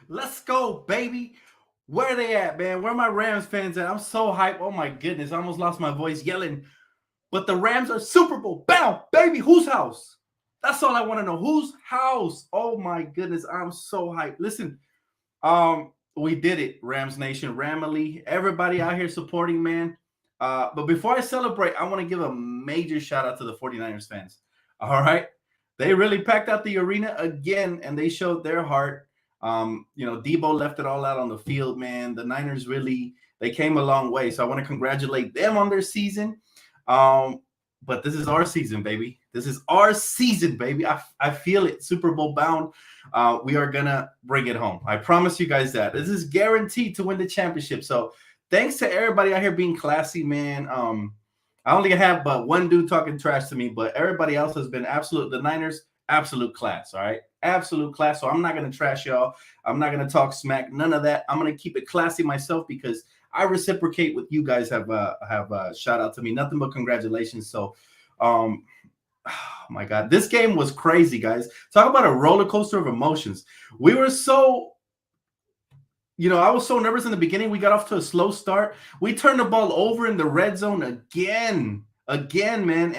Let's go, baby. Where are they at, man? Where are my Rams fans at? I'm so hyped. Oh my goodness. I almost lost my voice yelling. But the Rams are Super Bowl bound, baby. Whose house? That's all I want to know. Whose house? Oh my goodness. I'm so hyped. Listen, we did it, Rams Nation, Ramily, everybody out here supporting, man. But before I celebrate, I want to give a major shout out to the 49ers fans. All right. They really packed out the arena again and they showed their heart. Debo left it all out on the field, man. The Niners really they came a long way. So I want to congratulate them on their season. But this is our season, baby. This is our season, baby. I feel it. Super Bowl bound. We are gonna bring it home. I promise you guys that. This is guaranteed to win the championship. So thanks to everybody out here being classy, man. I only have but one dude talking trash to me, but everybody else has been absolute. The Niners, absolute class. All right, absolute class. So I'm not gonna trash y'all. I'm not gonna talk smack. None of that. I'm gonna keep it classy myself because I reciprocate what you guys have shout out to me. Nothing but congratulations. So, oh my God, this game was crazy, guys. Talk about a roller coaster of emotions. We were so, I was so nervous in the beginning. We got off to a slow start. We turned the ball over in the red zone again, man.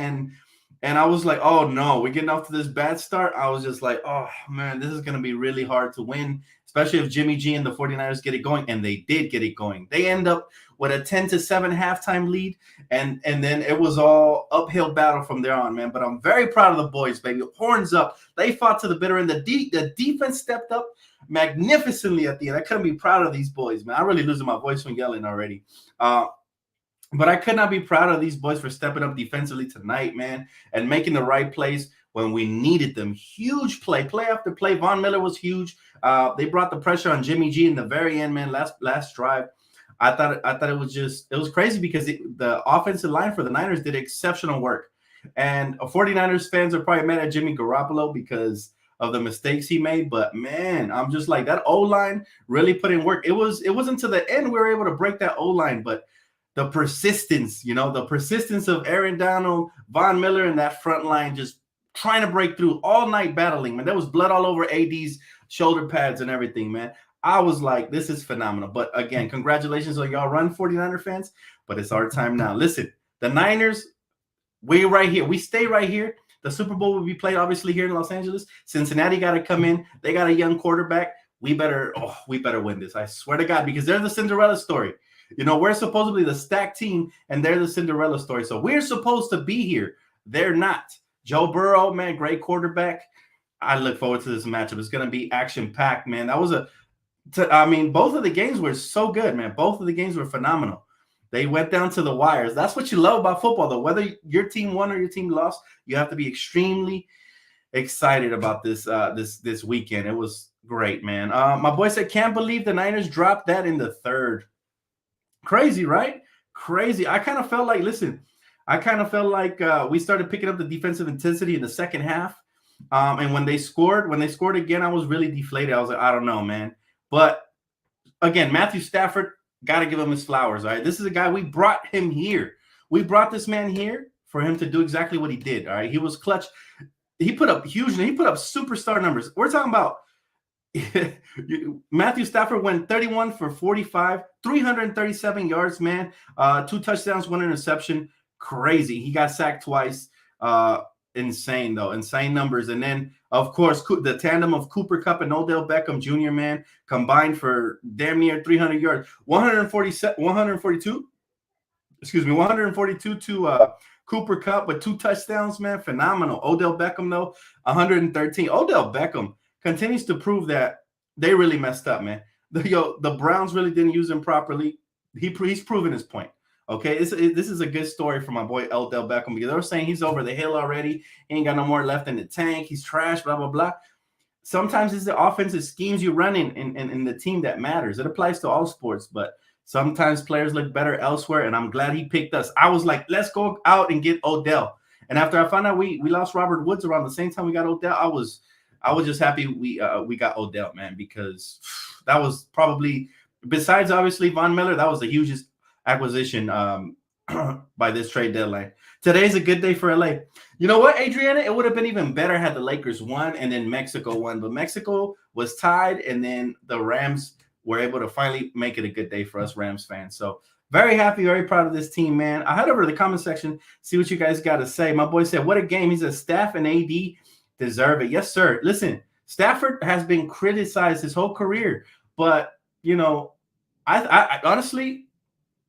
And I was like, oh no, we're getting off to this bad start. I was just like, oh man, this is going to be really hard to win, especially if Jimmy G and the 49ers get it going. And they did get it going. They end up with a 10-7 halftime lead. And then it was all uphill battle from there on, man. But I'm very proud of the boys, baby. Horns up. They fought to the bitter end. The defense stepped up magnificently at the end. I couldn't be proud of these boys, man. I'm really losing my voice from yelling already. But I could not be proud of these boys for stepping up defensively tonight, man, and making the right plays when we needed them. Huge play after play. Von Miller was huge. They brought the pressure on Jimmy G in the very end, man. Last drive, I thought it was crazy because the offensive line for the Niners did exceptional work, and 49ers fans are probably mad at Jimmy Garoppolo because of the mistakes he made. But man, I'm just like that O-line really put in work. It wasn't to the end we were able to break that O-line, but the persistence of Aaron Donald, Von Miller, and that front line just trying to break through all night battling, man. There was blood all over AD's shoulder pads and everything, man. I was like, this is phenomenal. But again, congratulations on y'all run, 49er fans. But it's our time now. Listen, the Niners, we're right here. We stay right here. The Super Bowl will be played, obviously, here in Los Angeles. Cincinnati got to come in. They got a young quarterback. We better win this. I swear to God, because they're the Cinderella story. We're supposedly the stacked team, and they're the Cinderella story. So we're supposed to be here. They're not. Joe Burrow, man, great quarterback. I look forward to this matchup. It's going to be action-packed, man. That was both of the games were so good, man. Both of the games were phenomenal. They went down to the wires. That's what you love about football, though. Whether your team won or your team lost, you have to be extremely excited about this weekend. It was great, man. My boy said, can't believe the Niners dropped that in the third. Crazy, right? Crazy. I kind of felt like we started picking up the defensive intensity in the second half. And when they scored again, I was really deflated. I was like, I don't know, man. But again, Matthew Stafford, got to give him his flowers, all right? This is a guy, we brought him here. We brought this man here for him to do exactly what he did, all right? He was clutch. He put up superstar numbers. We're talking about Matthew Stafford went 31 for 45, 337 yards, man. 2 touchdowns, 1 interception. Crazy. He got sacked twice. Insane, though. Insane numbers. And then, of course, the tandem of Cooper Kupp and Odell Beckham Jr., man, combined for damn near 300 yards. 142 to Cooper Kupp with 2 touchdowns, man. Phenomenal. Odell Beckham, though, 113. Odell Beckham continues to prove that they really messed up, man. The Browns really didn't use him properly. He's proven his point. Okay, this is a good story for my boy Odell Beckham because they were saying he's over the hill already. He ain't got no more left in the tank. He's trash, blah, blah, blah. Sometimes it's the offensive schemes you run in the team that matters. It applies to all sports, but sometimes players look better elsewhere, and I'm glad he picked us. I was like, let's go out and get Odell. And after I found out we lost Robert Woods around the same time we got Odell, I was just happy we got Odell, man, because that was probably, besides obviously Von Miller, that was the hugest acquisition by this trade deadline. Today's a good day for LA. You know what, Adriana? It would have been even better had the Lakers won and then Mexico won. But Mexico was tied, and then the Rams were able to finally make it a good day for us Rams fans. So very happy, very proud of this team, man. I head over to the comment section, see what you guys got to say. My boy said, what a game. He says, Staff and AD deserve it. Yes, sir. Listen, Stafford has been criticized his whole career. But, you know, I honestly,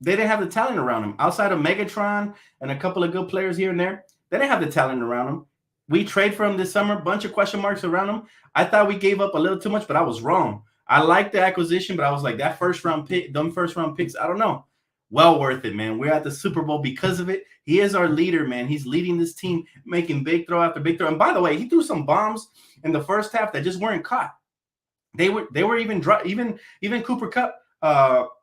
they didn't have the talent around him. Outside of Megatron and a couple of good players here and there, they didn't have the talent around him. We trade for him this summer, bunch of question marks around him. I thought we gave up a little too much, but I was wrong. I liked the acquisition, but I was like, that first-round pick, them first-round picks, I don't know. Well worth it, man. We're at the Super Bowl because of it. He is our leader, man. He's leading this team, making big throw after big throw. And by the way, he threw some bombs in the first half that just weren't caught. They were even Cooper Kupp.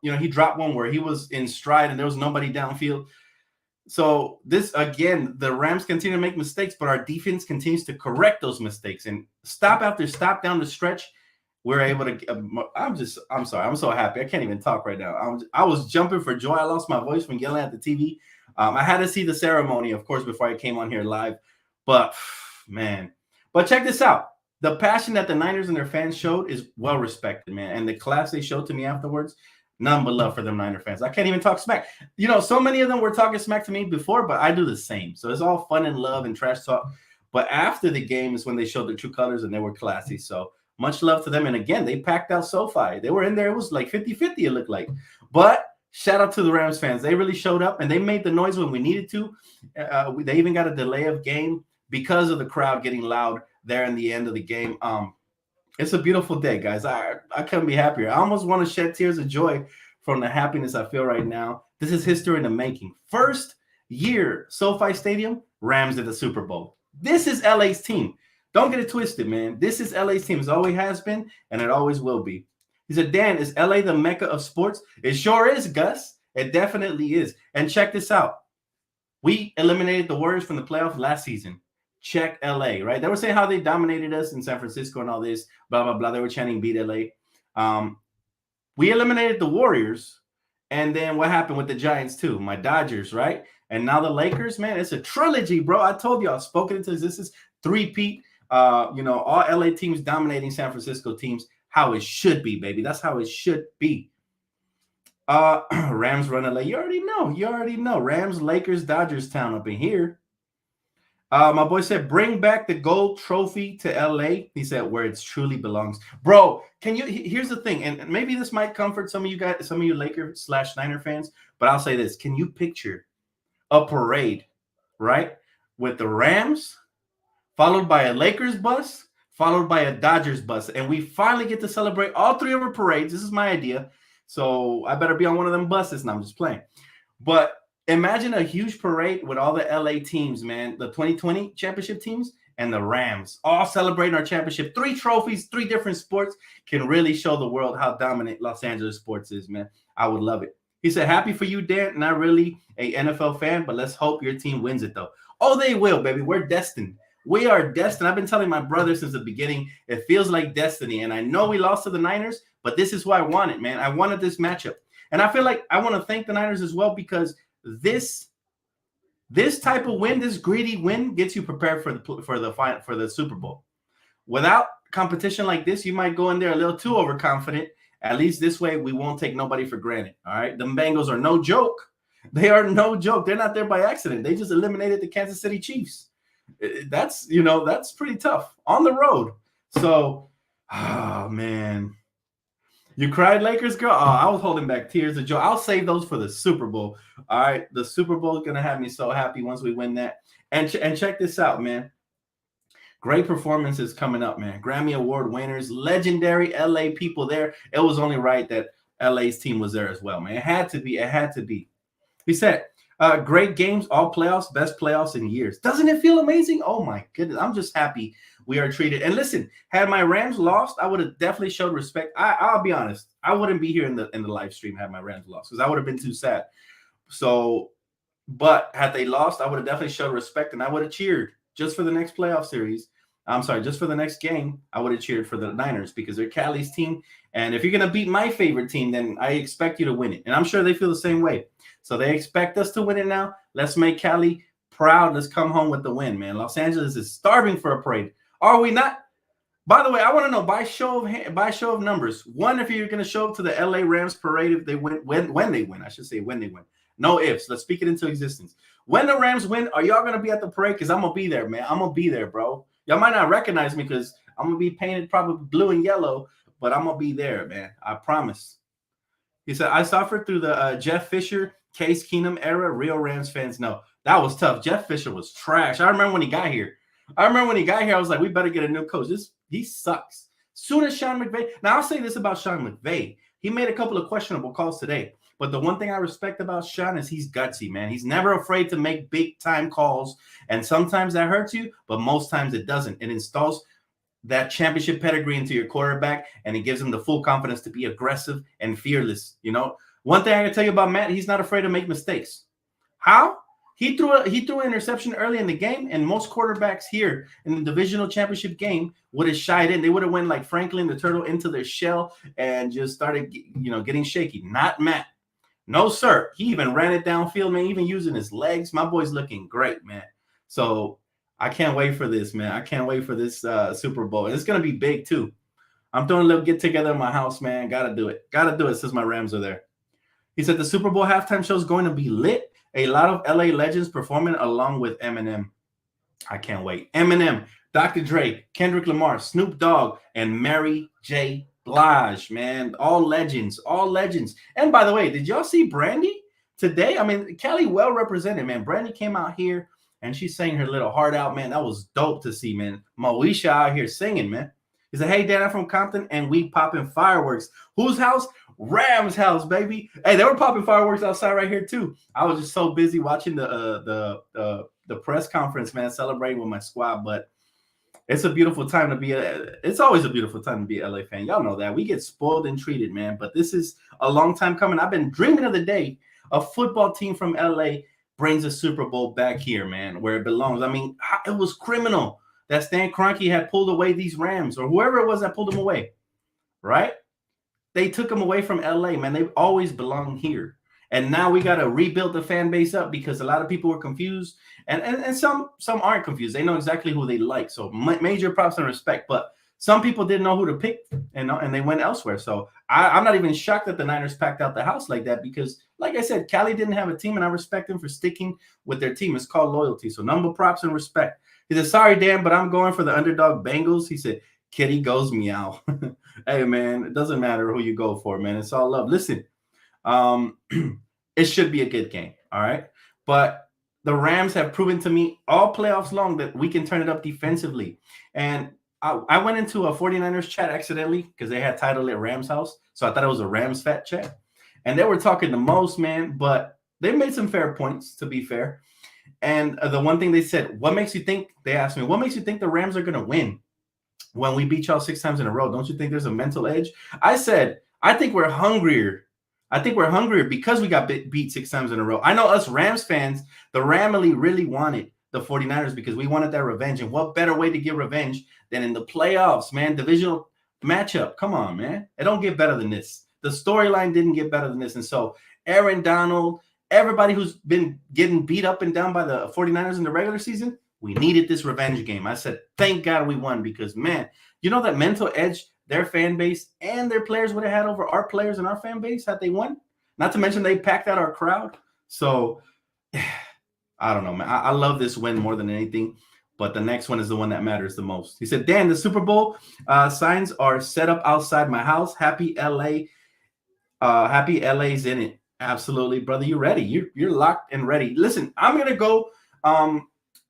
He dropped one where he was in stride and there was nobody downfield. So this, again, the Rams continue to make mistakes, but our defense continues to correct those mistakes. And stop after stop down the stretch, we're able to. I'm sorry. I'm so happy. I can't even talk right now. I was jumping for joy. I lost my voice from yelling at the TV. I had to see the ceremony, of course, before I came on here live. But, man. But check this out. The passion that the Niners and their fans showed is well respected, man. And the class they showed to me afterwards, none but love for them Niner fans. I can't even talk smack. You know, so many of them were talking smack to me before, but I do the same. So it's all fun and love and trash talk. But after the game is when they showed their true colors and they were classy. So much love to them. And again, they packed out SoFi. They were in there. It was like 50-50, it looked like. But shout out to the Rams fans. They really showed up and they made the noise when we needed to. They even got a delay of game because of the crowd getting loud there in the end of the game. It's a beautiful day, guys. I couldn't be happier. I almost want to shed tears of joy from the happiness I feel right now. This is history in the making. First year, SoFi Stadium, Rams at the Super Bowl. This is LA's team. Don't get it twisted, man. This is LA's team. It always has been, and it always will be. He said, Dan, is LA the mecca of sports? It sure is, Gus. It definitely is. And check this out. We eliminated the Warriors from the playoffs last season. Check LA, right? They were saying how they dominated us in San Francisco and all this, blah, blah, blah. They were chanting beat LA. We eliminated the Warriors. And then what happened with the Giants too? My Dodgers, right? And now the Lakers, man, it's a trilogy, bro. I told you, I've spoken into this is three-peat. All LA teams dominating San Francisco teams. How it should be, baby. That's how it should be. Rams run LA. You already know. Rams, Lakers, Dodgers town up in here. My boy said, bring back the gold trophy to LA. He said, where it truly belongs. Bro, here's the thing, and maybe this might comfort some of you guys, some of you Lakers/Niner fans, but I'll say this. Can you picture a parade, right, with the Rams, followed by a Lakers bus, followed by a Dodgers bus, and we finally get to celebrate all three of our parades. This is my idea, so I better be on one of them buses. Now I'm just playing. But imagine a huge parade with all the LA teams, man, the 2020 championship teams and the Rams all celebrating our championship. 3 trophies, 3 different sports can really show the world how dominant Los Angeles sports is, man. I would love it. He said, happy for you, Dan. Not really a NFL fan, but let's hope your team wins it, though. Oh, they will, baby. We're destined. We are destined. I've been telling my brother since the beginning, it feels like destiny. And I know we lost to the Niners, but this is who I wanted, man. I wanted this matchup. And I feel like I want to thank the Niners as well because this type of win, this greedy win, gets you prepared for the Super Bowl. Without competition like this, you might go in there a little too overconfident. At least this way, we won't take nobody for granted. All right, the Bengals are no joke. They are no joke. They're not there by accident. They just eliminated the Kansas City Chiefs. That's pretty tough on the road. So, oh man. You cried, Lakers girl? Oh, I was holding back tears of joy. I'll save those for the Super Bowl. All right, the Super Bowl is going to have me so happy once we win that. And check this out, man. Great performances coming up, man. Grammy Award winners, legendary LA people there. It was only right that LA's team was there as well, man. It had to be. It had to be. He said, great games, all playoffs, best playoffs in years. Doesn't it feel amazing? Oh, my goodness. I'm just happy we are treated. And listen, had my Rams lost, I would have definitely showed respect. I'll be honest. I wouldn't be here in the live stream had my Rams lost because I would have been too sad. So, but had they lost, I would have definitely showed respect and I would have cheered just for the next playoff series. I'm sorry, just for the next game, I would have cheered for the Niners because they're Cali's team. And if you're going to beat my favorite team, then I expect you to win it. And I'm sure they feel the same way. So they expect us to win it now. Let's make Cali proud. Let's come home with the win, man. Los Angeles is starving for a parade. Are we not? By the way, I want to know by show of numbers. One, if you're going to show up to the LA Rams parade if they win, when they win, I should say when they win. No ifs. Let's speak it into existence. When the Rams win, are y'all going to be at the parade? Because I'm going to be there, man. I'm going to be there, bro. Y'all might not recognize me because I'm going to be painted probably blue and yellow, but I'm going to be there, man. I promise. He said, I suffered through the Jeff Fisher, Case Keenum era. Real Rams fans know. That was tough. Jeff Fisher was trash. I remember when he got here. I was like, we better get a new coach. He sucks. Soon as Sean McVay. Now, I'll say this about Sean McVay. He made a couple of questionable calls today. But the one thing I respect about Sean is he's gutsy, man. He's never afraid to make big-time calls. And sometimes that hurts you, but most times it doesn't. It installs that championship pedigree into your quarterback, and it gives him the full confidence to be aggressive and fearless. You know, one thing I can tell you about Matt, he's not afraid to make mistakes. How? He threw an interception early in the game, and most quarterbacks here in the divisional championship game would have shied in. They would have went like Franklin the Turtle into their shell and just started, getting shaky. Not Matt. No, sir. He even ran it downfield, man, even using his legs. My boy's looking great, man. So I can't wait for this, man. I can't wait for this Super Bowl. And it's going to be big, too. I'm throwing a little get-together in my house, man. Got to do it. Got to do it since my Rams are there. He said the Super Bowl halftime show is going to be lit. A lot of LA legends performing along with Eminem. I can't wait. Eminem, Dr. Dre, Kendrick Lamar, Snoop Dogg, and Mary J. Blige, man. All legends. All legends. And by the way, did y'all see Brandy today? I mean, Cali well represented, man. Brandy came out here and she sang her little heart out, man. That was dope to see, man. Moesha out here singing, man. He said, hey, Dan, I'm from Compton, and we popping fireworks. Whose house? Rams house, baby. Hey, they were popping fireworks outside right here too. I was just so busy watching the press conference, man, celebrating with my squad. But it's a beautiful time to be it's always a beautiful time to be an LA fan. Y'all know that. We get spoiled and treated, man. But this is a long time coming. I've been dreaming of the day a football team from LA brings a Super Bowl back here, man, where it belongs. I mean, it was criminal that Stan Kroenke had pulled away these Rams, or whoever it was that pulled them away, right? They took them away from LA, man. They've always belonged here. And now we got to rebuild the fan base up because a lot of people were confused. And some aren't confused. They know exactly who they like. So major props and respect. But some people didn't know who to pick, and they went elsewhere. So I'm not even shocked that the Niners packed out the house like that because, like I said, Cali didn't have a team, and I respect them for sticking with their team. It's called loyalty. So number props and respect. He said, sorry, Dan, but I'm going for the underdog Bengals. He said, Kitty goes meow. Hey, man, it doesn't matter who you go for, man. It's all love. Listen, it should be a good game, all right? But the Rams have proven to me all playoffs long that we can turn it up defensively. And I went into a 49ers chat accidentally because they had titled it Rams House. So I thought it was a Rams Fat chat. And they were talking the most, man, but they made some fair points, to be fair. And the one thing they said, they asked me, what makes you think the Rams are going to win when we beat y'all 6 times in a row? Don't you think there's a mental edge? I said, I think we're hungrier. I think we're hungrier because we got beat 6 times in a row. I know us Rams fans, the Ramily really wanted the 49ers because we wanted that revenge. And what better way to get revenge than in the playoffs, man? Divisional matchup. Come on, man. It don't get better than this. The storyline didn't get better than this. And so Aaron Donald, everybody who's been getting beat up and down by the 49ers in the regular season, we needed this revenge game. I said, thank God we won because, man, you know that mental edge their fan base and their players would have had over our players and our fan base had they won? Not to mention they packed out our crowd. So, I don't know, man. I love this win more than anything, but the next one is the one that matters the most. He said, Dan, the Super Bowl signs are set up outside my house. Happy LA. Happy LA's in it. Absolutely, brother. You ready? You're locked and ready. Listen, I'm going to go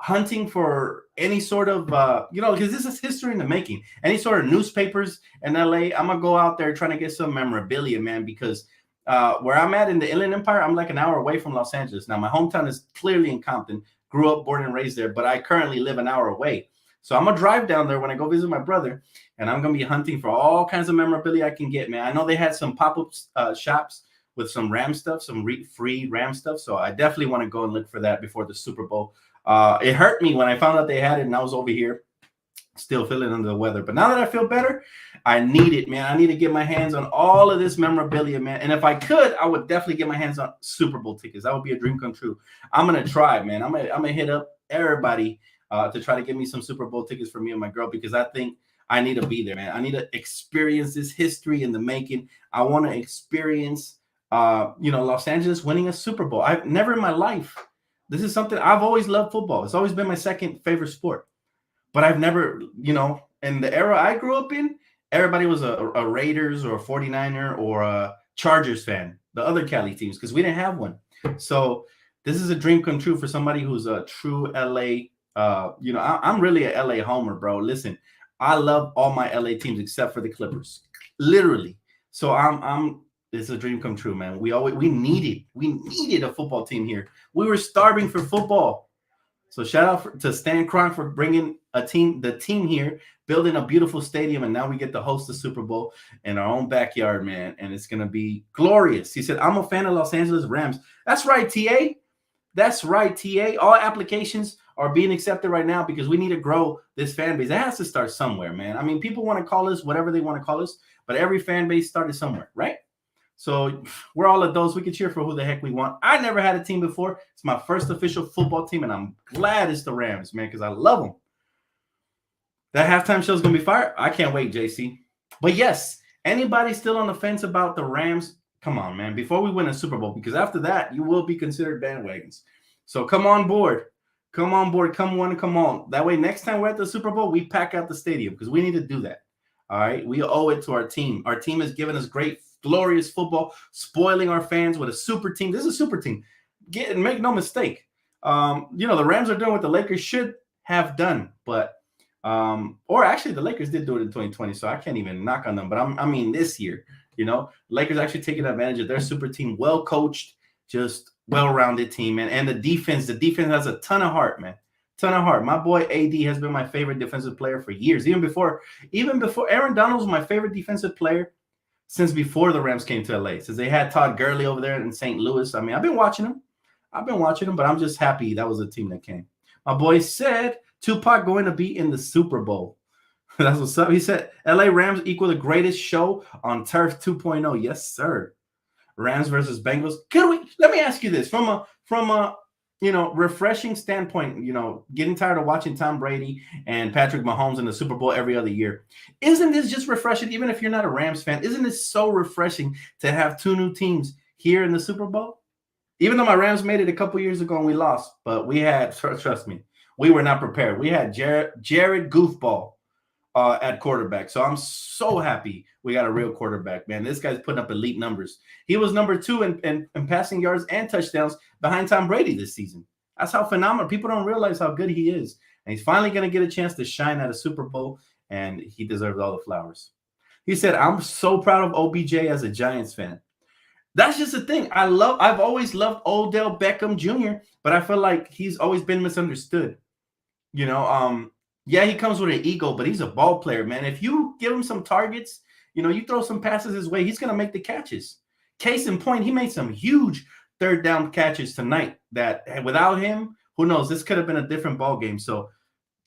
hunting for any sort of, because this is history in the making. Any sort of newspapers in LA. I'm going to go out there trying to get some memorabilia, man, because where I'm at in the Inland Empire, I'm like an hour away from Los Angeles. Now, my hometown is clearly in Compton. Grew up, born and raised there, but I currently live an hour away. So I'm going to drive down there when I go visit my brother, and I'm going to be hunting for all kinds of memorabilia I can get, man. I know they had some pop-up shops with some Ram stuff, some free Ram stuff. So I definitely want to go and look for that before the Super Bowl. It hurt me when I found out they had it, and I was over here still feeling under the weather. But now that I feel better, I need it, man. I need to get my hands on all of this memorabilia, man. And if I could, I would definitely get my hands on Super Bowl tickets. That would be a dream come true. I'm gonna try, man. I'm gonna hit up everybody to try to get me some Super Bowl tickets for me and my girl, because I think I need to be there, man. I need to experience this history in the making. I want to experience, Los Angeles winning a Super Bowl. I've never in my life. This is something I've always loved football. It's always been my second favorite sport, but I've never, in the era I grew up in, everybody was a Raiders or a 49er or a Chargers fan, the other Cali teams, because we didn't have one. So this is a dream come true for somebody who's a true LA. I'm really a LA homer, bro. Listen, I love all my LA teams except for the Clippers, literally. So it's a dream come true, man. We needed a football team here. We were starving for football. So shout out to Stan Kroenke for bringing the team here, building a beautiful stadium, and now we get to host the Super Bowl in our own backyard, man. And it's gonna be glorious. He said, "I'm a fan of Los Angeles Rams." That's right, TA. That's right, TA. All applications are being accepted right now because we need to grow this fan base. It has to start somewhere, man. I mean, people want to call us whatever they want to call us, but every fan base started somewhere, right? So we're all adults. We can cheer for who the heck we want. I never had a team before. It's my first official football team, and I'm glad it's the Rams, man, because I love them. That halftime show is going to be fire. I can't wait, JC. But yes, anybody still on the fence about the Rams, come on, man, before we win a Super Bowl, because after that, you will be considered bandwagons. So come on board. Come on board. Come on, come on. That way, next time we're at the Super Bowl, we pack out the stadium because we need to do that. All right? We owe it to our team. Our team has given us great, glorious football, spoiling our fans with a super team. This is a super team. Make no mistake. The Rams are doing what the Lakers should have done, but or actually the Lakers did do it in 2020, so I can't even knock on them. But I mean this year, Lakers actually taking advantage of their super team, well coached, just well-rounded team, man. And the defense has a ton of heart, man. Ton of heart. My boy AD has been my favorite defensive player for years. Even before Aaron Donald was my favorite defensive player since before the Rams came to LA. Since they had Todd Gurley over there in St. Louis. I mean, I've been watching them, but I'm just happy that was the team that came. My boy said Tupac going to be in the Super Bowl. That's what's up. He said LA Rams equal the greatest show on Turf 2.0. Yes, sir. Rams versus Bengals. Let me ask you this from a refreshing standpoint, getting tired of watching Tom Brady and Patrick Mahomes in the Super Bowl every other year. Isn't this just refreshing? Even if you're not a Rams fan, isn't it so refreshing to have two new teams here in the Super Bowl? Even though my Rams made it a couple years ago and we lost, but we had, trust me, we were not prepared. We had Jared Goofball at quarterback. So I'm so happy we got a real quarterback, man. This guy's putting up elite numbers. He was number 2 in passing yards and touchdowns behind Tom Brady this season. That's how phenomenal. People don't realize how good he is. And he's finally going to get a chance to shine at a Super Bowl, and he deserves all the flowers. He said, "I'm so proud of OBJ as a Giants fan." That's just the thing. I've always loved Odell Beckham Jr., but I feel like he's always been misunderstood. Yeah, he comes with an ego, but he's a ball player, man. If you give him some targets, you throw some passes his way, he's going to make the catches. Case in point, he made some huge third down catches tonight that without him, who knows, this could have been a different ball game. So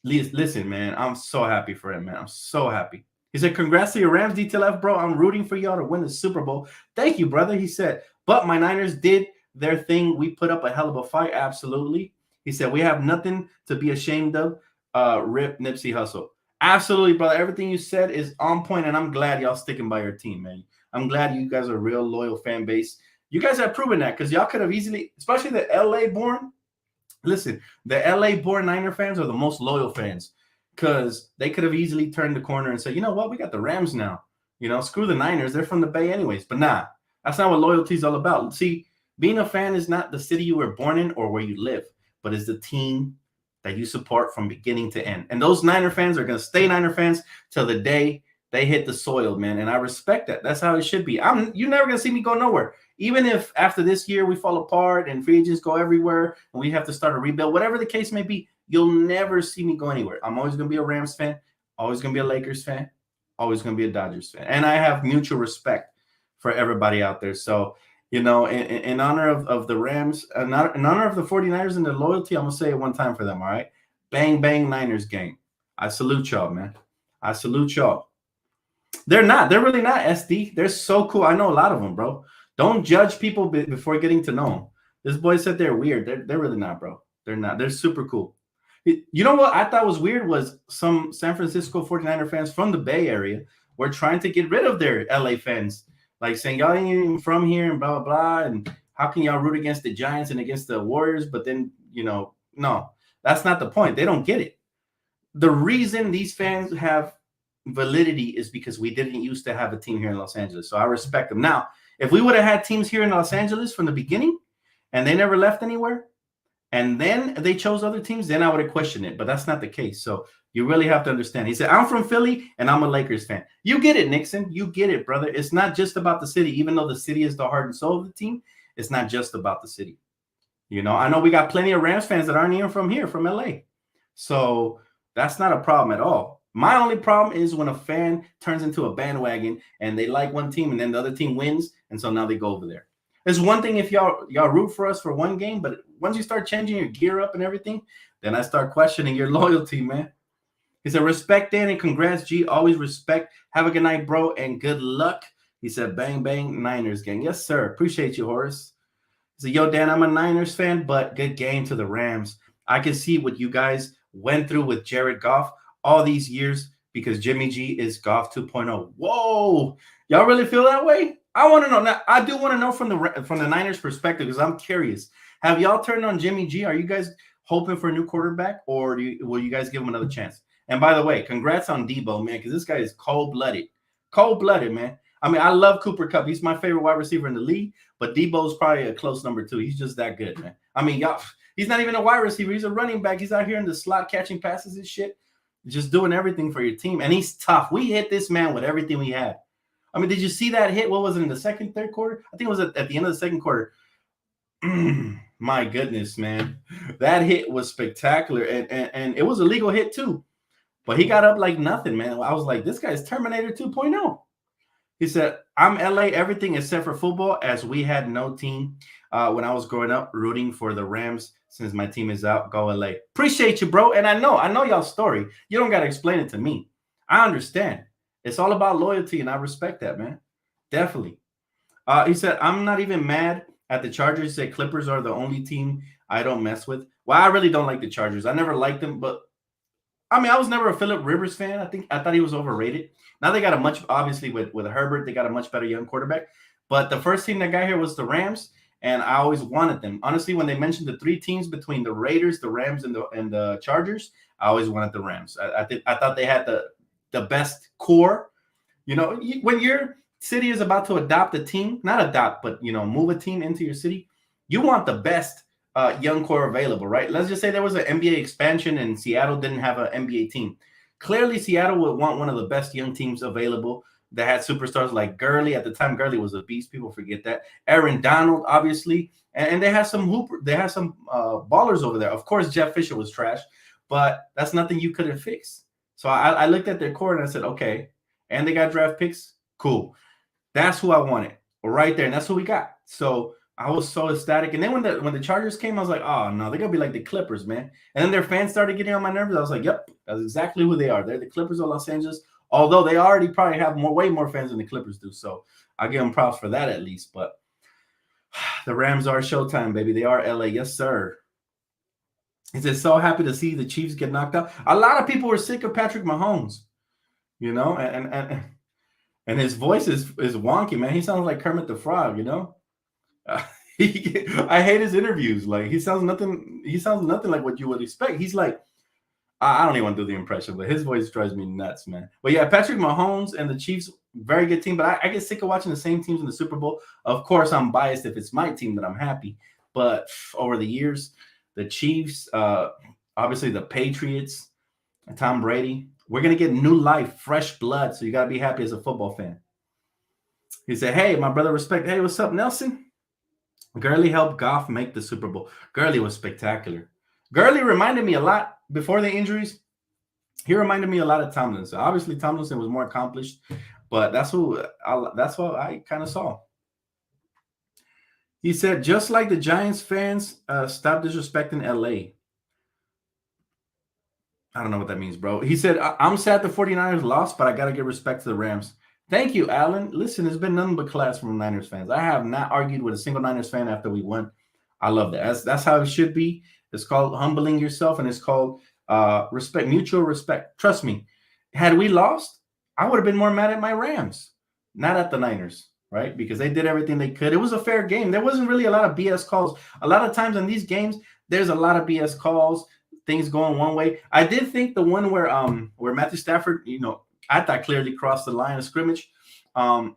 listen, man, I'm so happy for him, man. I'm so happy. He said, "Congrats to your Rams, DTLF, bro. I'm rooting for y'all to win the Super Bowl." Thank you, brother. He said, "But my Niners did their thing. We put up a hell of a fight." Absolutely. He said, "We have nothing to be ashamed of. Rip Nipsey Hussle." Absolutely, brother. Everything you said is on point, and I'm glad y'all sticking by your team, man. I'm glad you guys are a real loyal fan base. You guys have proven that, because y'all could have easily, especially the LA-born, listen, the LA-born Niner fans are the most loyal fans, because they could have easily turned the corner and said, "You know what? We got the Rams now. Screw the Niners. They're from the Bay anyways." But nah, that's not what loyalty is all about. See, being a fan is not the city you were born in or where you live, but is the team that you support from beginning to end. And those Niner fans are going to stay Niner fans till the day they hit the soil, man. And I respect that. That's how it should be. You're never going to see me go nowhere. Even if after this year we fall apart and free agents go everywhere and we have to start a rebuild, whatever the case may be, you'll never see me go anywhere. I'm always going to be a Rams fan, always going to be a Lakers fan, always going to be a Dodgers fan. And I have mutual respect for everybody out there. So, in honor of the Rams, in honor of the 49ers and their loyalty, I'm going to say it one time for them, all right? Bang, bang, Niners gang. I salute y'all, man. I salute y'all. They're not. They're really not, SD. They're so cool. I know a lot of them, bro. Don't judge people before getting to know them. This boy said they're weird. They're really not, bro. They're not. They're super cool. You know what I thought was weird was some San Francisco 49er fans from the Bay Area were trying to get rid of their LA fans, like saying, y'all ain't even from here and blah, blah, blah. And how can y'all root against the Giants and against the Warriors? But then, no, that's not the point. They don't get it. The reason these fans have validity is because we didn't used to have a team here in Los Angeles. So I respect them. Now, if we would have had teams here in Los Angeles from the beginning and they never left anywhere, and then they chose other teams, then I would have questioned it. But that's not the case. So you really have to understand. He said, I'm from Philly and I'm a Lakers fan. You get it, Nixon. You get it, brother. It's not just about the city. Even though the city is the heart and soul of the team, it's not just about the city. I know we got plenty of Rams fans that aren't even from here, from LA. So that's not a problem at all. My only problem is when a fan turns into a bandwagon and they like one team and then the other team wins. And so now they go over there. It's one thing if y'all root for us for one game, but once you start changing your gear up and everything, then I start questioning your loyalty, man. He said, respect, Dan, and congrats, G. Always respect. Have a good night, bro, and good luck. He said, bang, bang, Niners gang. Yes, sir. Appreciate you, Horace. He said, yo, Dan, I'm a Niners fan, but good game to the Rams. I can see what you guys went through with Jared Goff all these years because Jimmy G is Goff 2.0. Whoa. Y'all really feel that way? I want to know. Now, I do want to know from the Niners perspective because I'm curious. Have y'all turned on Jimmy G? Are you guys hoping for a new quarterback, or will you guys give him another chance? And by the way, congrats on Debo, man, because this guy is cold-blooded. Cold-blooded, man. I mean, I love Cooper Kupp. He's my favorite wide receiver in the league, but Debo's probably a close number 2. He's just that good, man. I mean, y'all, he's not even a wide receiver. He's a running back. He's out here in the slot catching passes and shit, just doing everything for your team. And he's tough. We hit this man with everything we had. I mean, did you see that hit? What was it in the third quarter? I think it was at the end of the second quarter. My goodness, man. That hit was spectacular. And it was a legal hit too. But he got up like nothing, man. I was like, this guy's Terminator 2.0. He said, I'm LA everything except for football, as we had no team when I was growing up rooting for the Rams. Since my team is out, go LA. Appreciate you, bro. And I know y'all's story. You don't got to explain it to me. I understand. It's all about loyalty, and I respect that, man. Definitely. He said, I'm not even mad at the Chargers. He said, Clippers are the only team I don't mess with. Well, I really don't like the Chargers. I never liked them, but I mean, I was never a Phillip Rivers fan. I thought he was overrated. Now they got obviously with Herbert, they got a much better young quarterback. But the first team that got here was the Rams, and I always wanted them. Honestly, when they mentioned the 3 teams between the Raiders, the Rams, and the Chargers, I always wanted the Rams. I thought they had the best core. When your city is about to adopt a team, not adopt, but move a team into your city, you want the best young core available, right? Let's just say there was an NBA expansion and Seattle didn't have an NBA team. Clearly, Seattle would want one of the best young teams available that had superstars like Gurley. At the time, Gurley was a beast. People forget that. Aaron Donald, obviously, and they had some ballers over there. Of course, Jeff Fisher was trash, but that's nothing you couldn't fix. So I looked at their core and I said, okay, and they got draft picks. Cool. That's who I wanted right there, and that's who we got. So I was so ecstatic. And then when the Chargers came, I was like, oh, no, they're going to be like the Clippers, man. And then their fans started getting on my nerves. I was like, yep, that's exactly who they are. They're the Clippers of Los Angeles, although they already probably have way more fans than the Clippers do. So I give them props for that at least. But the Rams are Showtime, baby. They are LA. Yes, sir. He said, so happy to see the Chiefs get knocked out. A lot of people were sick of Patrick Mahomes, and his voice is wonky, man. He sounds like Kermit the Frog, I hate his interviews. Like he sounds nothing like what you would expect. He's like, I don't even want to do the impression, but his voice drives me nuts, man. But yeah, Patrick Mahomes and the Chiefs, very good team. But I get sick of watching the same teams in the Super Bowl. Of course, I'm biased if it's my team that I'm happy. But over the years, the Chiefs, obviously the Patriots, Tom Brady, we're gonna get new life, fresh blood. So you gotta be happy as a football fan. He said, hey, my brother, respect. Hey, what's up, Nelson? Gurley helped Goff make the Super Bowl. Gurley was spectacular. Gurley reminded me a lot before the injuries. He reminded me a lot of Tomlinson. Obviously, Tomlinson was more accomplished, but that's what I kind of saw. He said, just like the Giants fans, stop disrespecting LA. I don't know what that means, bro. He said, I'm sad the 49ers lost, but I got to give respect to the Rams. Thank you, Alan. Listen, it's been nothing but class from Niners fans. I have not argued with a single Niners fan after we won. I love that. That's how it should be. It's called humbling yourself, and it's called respect, mutual respect. Trust me. Had we lost, I would have been more mad at my Rams, not at the Niners, right? Because they did everything they could. It was a fair game. There wasn't really a lot of BS calls. A lot of times in these games, there's a lot of BS calls. Things going one way. I did think the one where Matthew Stafford, I thought clearly crossed the line of scrimmage. Um,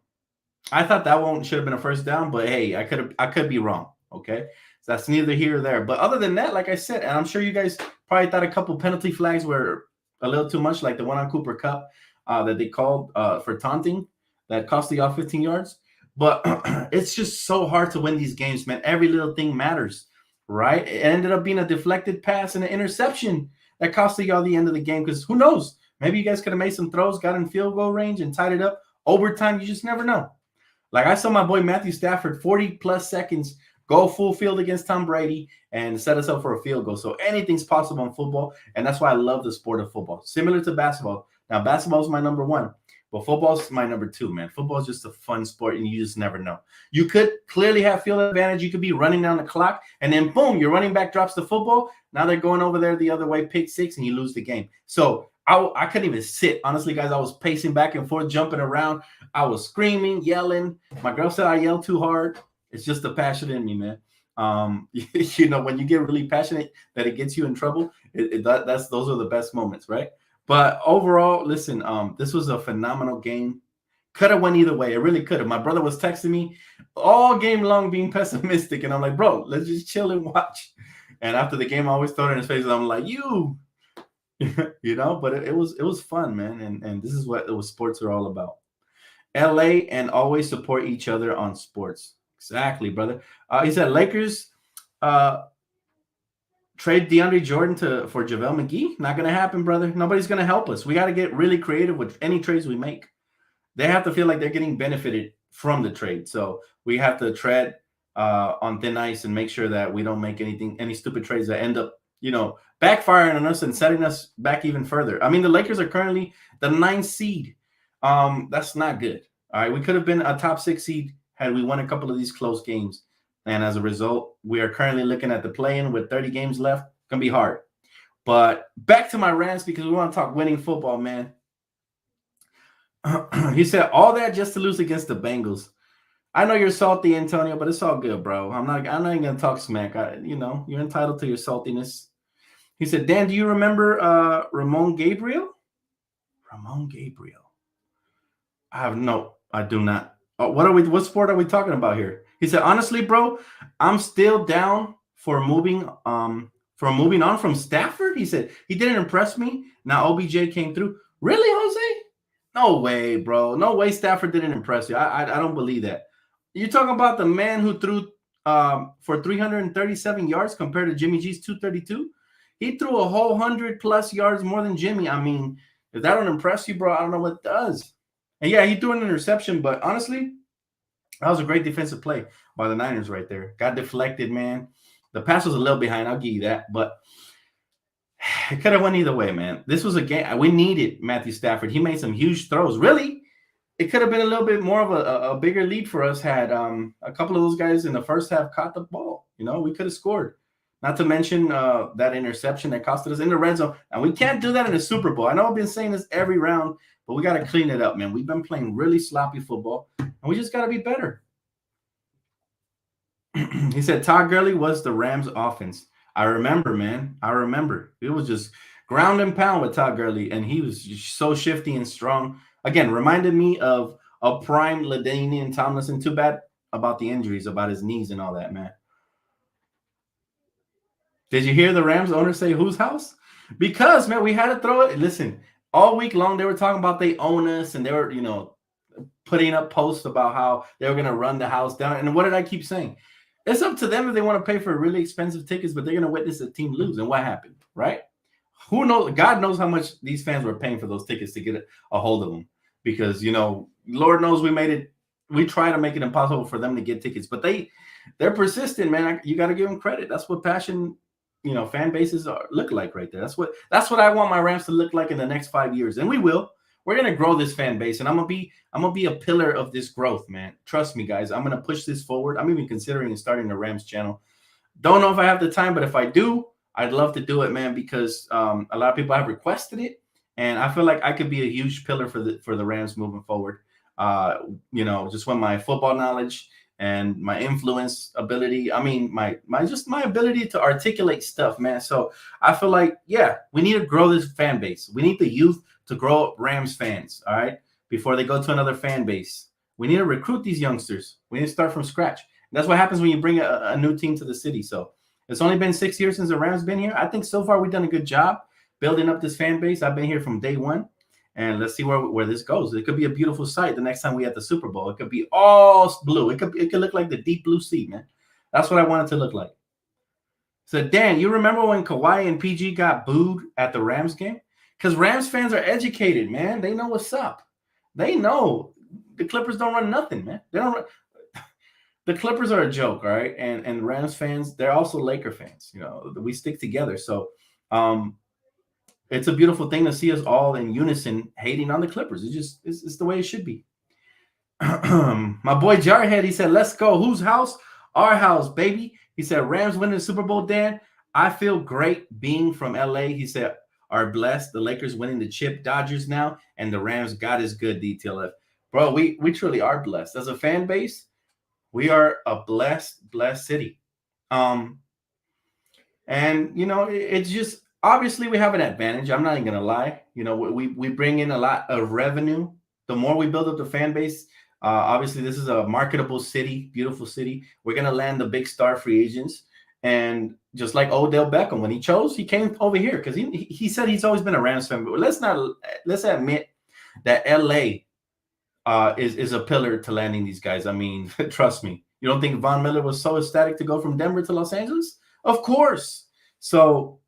I thought that one should have been a first down, but hey, I could be wrong. Okay. So that's neither here or there. But other than that, like I said, and I'm sure you guys probably thought a couple penalty flags were a little too much, like the one on Cooper Kupp that they called for taunting that cost the off 15 yards. But it's just so hard to win these games, man. Every little thing matters, right? It ended up being a deflected pass and an interception that cost y'all the end of the game, because who knows? Maybe you guys could have made some throws, got in field goal range, and tied it up. Overtime, you just never know. Like I saw my boy Matthew Stafford, 40-plus seconds, go full field against Tom Brady and set us up for a field goal. So anything's possible in football, and that's why I love the sport of football. Similar to basketball. Now, basketball is my number one, but football's my number two, man. Football is just a fun sport, and you just never know. You could clearly have field advantage. You could be running down the clock, and then boom, your running back drops the football. Now they're going over there the other way, pick six, and you lose the game. So I couldn't even sit. Honestly, guys, I was pacing back and forth, jumping around. I was screaming, yelling. My girl said I yelled too hard. It's just the passion in me, man. When you get really passionate that it gets you in trouble, those are the best moments, right? But overall, listen, this was a phenomenal game. Could have went either way. It really could have. My brother was texting me all game long being pessimistic, and I'm like, bro, let's just chill and watch. And after the game, I always throw it in his face, and I'm like, but it was fun, man. And this is what sports are all about. LA and always support each other on sports. Exactly, brother. He said Lakers trade DeAndre Jordan for JaVale McGee. Not going to happen, brother. Nobody's going to help us. We got to get really creative with any trades we make. They have to feel like they're getting benefited from the trade. So we have to tread on thin ice and make sure that we don't make any stupid trades that end up, backfiring on us and setting us back even further. I mean, the Lakers are currently the 9th seed. That's not good. All right. We could have been a top 6 seed had we won a couple of these close games. And as a result, we are currently looking at the play-in with 30 games left. It's going to be hard. But back to my rants, because we want to talk winning football, man. He said all that just to lose against the Bengals. I know you're salty, Antonio, but it's all good, bro. I'm not even going to talk smack. You're entitled to your saltiness. He said, Dan, do you remember Ramon Gabriel? Ramon Gabriel. I do not. What sport are we talking about here? He said, honestly, bro, I'm still down for moving on from Stafford. He said, he didn't impress me. Now OBJ came through. Really, Jose? No way, bro. No way Stafford didn't impress you. I don't believe that. You're talking about the man who threw for 337 yards compared to Jimmy G's 232? He threw a whole 100+ yards more than Jimmy. I mean, if that don't impress you, bro, I don't know what does. And yeah, he threw an interception, but honestly, that was a great defensive play by the Niners right there. Got deflected, man. The pass was a little behind, I'll give you that, but it could have went either way, man. This was a game. We needed Matthew Stafford. He made some huge throws. Really, it could have been a little bit more of a bigger lead for us had a couple of those guys in the first half caught the ball. We could have scored. Not to mention that interception that costed us in the red zone. And we can't do that in the Super Bowl. I know I've been saying this every round, but we got to clean it up, man. We've been playing really sloppy football, and we just got to be better. He said Todd Gurley was the Rams offense. I remember, man. I remember. It was just ground and pound with Todd Gurley, and he was just so shifty and strong. Again, reminded me of a prime LaDainian Tomlinson. Too bad about the injuries, about his knees and all that, man. Did you hear the Rams owner say whose house? Because, man, we had to throw it. Listen, all week long they were talking about they own us, and they were, putting up posts about how they were going to run the house down. And what did I keep saying? It's up to them if they want to pay for really expensive tickets, but they're going to witness a team lose. And what happened, right? Who knows? God knows how much these fans were paying for those tickets to get a hold of them. Because, Lord knows we try to make it impossible for them to get tickets. But they're persistent, man. You got to give them credit. That's what passion, fan bases look like right there. That's what I want my Rams to look like in the next 5 years. And we will. We're gonna grow this fan base, and I'm gonna be a pillar of this growth, man. Trust me, guys. I'm gonna push this forward. I'm even considering starting the Rams channel. Don't know if I have the time, but if I do, I'd love to do it, man, because a lot of people have requested it, and I feel like I could be a huge pillar for the Rams moving forward. Uh, just with my football knowledge and my influence ability. I mean, my ability to articulate stuff, man. So I feel like, yeah, we need to grow this fan base. We need the youth to grow up Rams fans, all right, before they go to another fan base. We need to recruit these youngsters. We need to start from scratch. That's what happens when you bring a new team to the city. So it's only been 6 years since the Rams been here. I think so far we've done a good job building up this fan base. I've been here from day one, and let's see where this goes. It could be a beautiful sight the next time we at the Super Bowl. It could be all blue. It could look like the deep blue sea, man. That's what I want it to look like. So Dan, you remember when Kawhi and PG got booed at the Rams game? Because Rams fans are educated, man. They know what's up. They know the Clippers don't run nothing, man. They don't. The Clippers are a joke, all right? And Rams fans, they're also Laker fans. We stick together. So it's a beautiful thing to see us all in unison hating on the Clippers. It's the way it should be. My boy Jarhead, he said, let's go. Whose house? Our house, baby. He said, Rams winning the Super Bowl, Dan. I feel great being from LA. He said, are blessed. The Lakers winning the chip, Dodgers now, and the Rams, God is good, DTLF. Bro, we truly are blessed. As a fan base, we are a blessed city. And it's just obviously we have an advantage. I'm not even gonna lie. We bring in a lot of revenue. The more we build up the fan base, obviously this is a marketable city, beautiful city. We're gonna land the big star free agents. And just like Odell Beckham, when he chose, he came over here because he said he's always been a Rams fan. But let's admit that LA is a pillar to landing these guys. I mean, trust me. You don't think Von Miller was so ecstatic to go from Denver to Los Angeles? Of course. So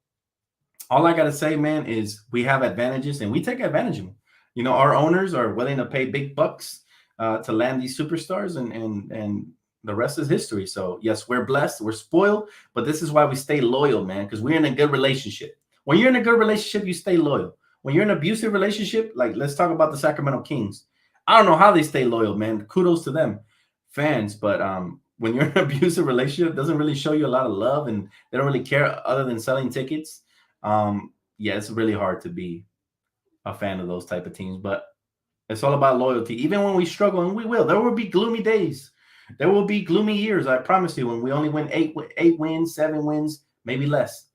all I got to say, man, is we have advantages and we take advantage of them. Our owners are willing to pay big bucks to land these superstars, and the rest is history. So yes, we're blessed, we're spoiled, but this is why we stay loyal, man, because we're in a good relationship. When you're in a good relationship, you stay loyal. When you're in an abusive relationship, like let's talk about the Sacramento Kings. I don't know how they stay loyal, man. Kudos to them, fans. But when you're in an abusive relationship, it doesn't really show you a lot of love, and they don't really care other than selling tickets. It's really hard to be a fan of those type of teams. But it's all about loyalty. Even when we struggle, and we will, there will be gloomy days. There will be gloomy years, I promise you, when we only win 8 wins, 7 wins, maybe less.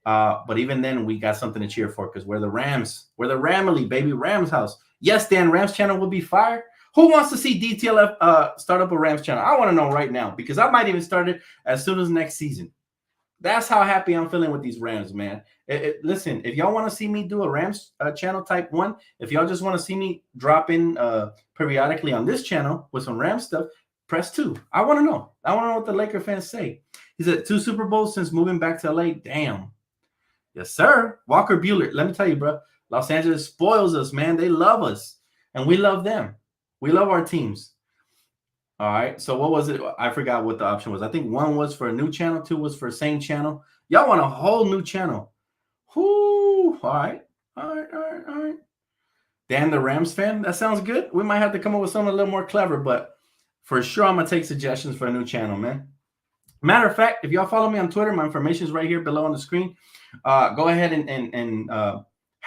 But even then, we got something to cheer for because we're the Rams. We're the Ramily, baby. Rams house. Yes, Dan, Rams channel will be fire. Who wants to see DTLF start up a Rams channel? I want to know right now because I might even start it as soon as next season. That's how happy I'm feeling with these Rams, man. Listen, if y'all want to see me do a Rams channel type 1, if y'all just want to see me drop in periodically on this channel with some Rams stuff, press 2. I want to know. I want to know what the Laker fans say. He said 2 Super Bowls since moving back to LA. Damn. Yes, sir. Walker Bueller. Let me tell you, bro. Los Angeles spoils us, man. They love us, and we love them. We love our teams. All right. So what was it? I forgot what the option was. I think 1 was for a new channel. 2 was for same channel. Y'all want a whole new channel. Whoo. All right. Dan, the Rams fan. That sounds good. We might have to come up with something a little more clever, but for sure, I'm going to take suggestions for a new channel, man. Matter of fact, if y'all follow me on Twitter, my information is right here below on the screen. Go ahead and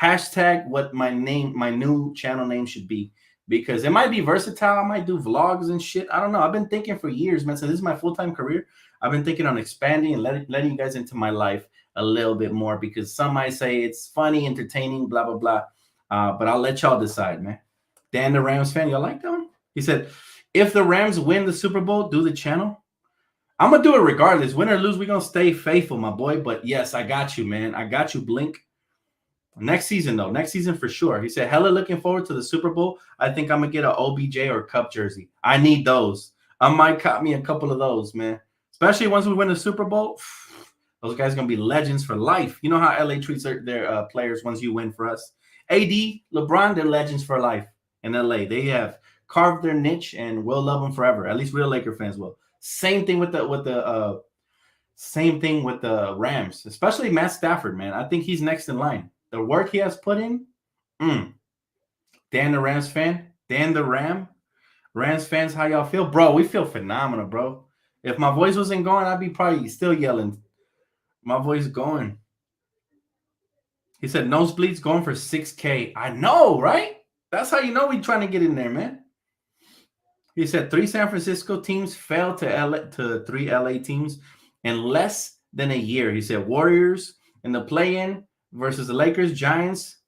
hashtag what my new channel name should be, because it might be versatile. I might do vlogs and shit. I don't know. I've been thinking for years, man. So this is my full-time career. I've been thinking on expanding and letting you guys into my life a little bit more, because some might say it's funny, entertaining, blah, blah, blah. But I'll let y'all decide, man. Dan, the Rams fan, y'all like that one? He said, if the Rams win the Super Bowl, do the channel. I'm going to do it regardless. Win or lose, we're going to stay faithful, my boy. But yes, I got you, man. I got you, Blink. Next season, though. Next season for sure. He said, hella looking forward to the Super Bowl. I think I'm going to get an OBJ or Kupp jersey. I need those. I might cop me a couple of those, man. Especially once we win the Super Bowl. Those guys are going to be legends for life. You know how LA treats their players once you win for us. AD, LeBron, they're legends for life in LA. They have carved their niche, and we'll love them forever. At least real Laker fans will. Same thing with the Rams, especially Matt Stafford, man. I think he's next in line. The work he has put in, Dan the Rams fan. Dan the Rams fans, how y'all feel? Bro, we feel phenomenal, bro. If my voice wasn't going, I'd be probably still yelling. My voice going. He said nosebleeds going for 6K. I know, right? That's how you know we trying to get in there, man. He said 3 San Francisco teams fell to 3 LA teams in less than a year. He said Warriors in the play-in versus the Lakers, Giants,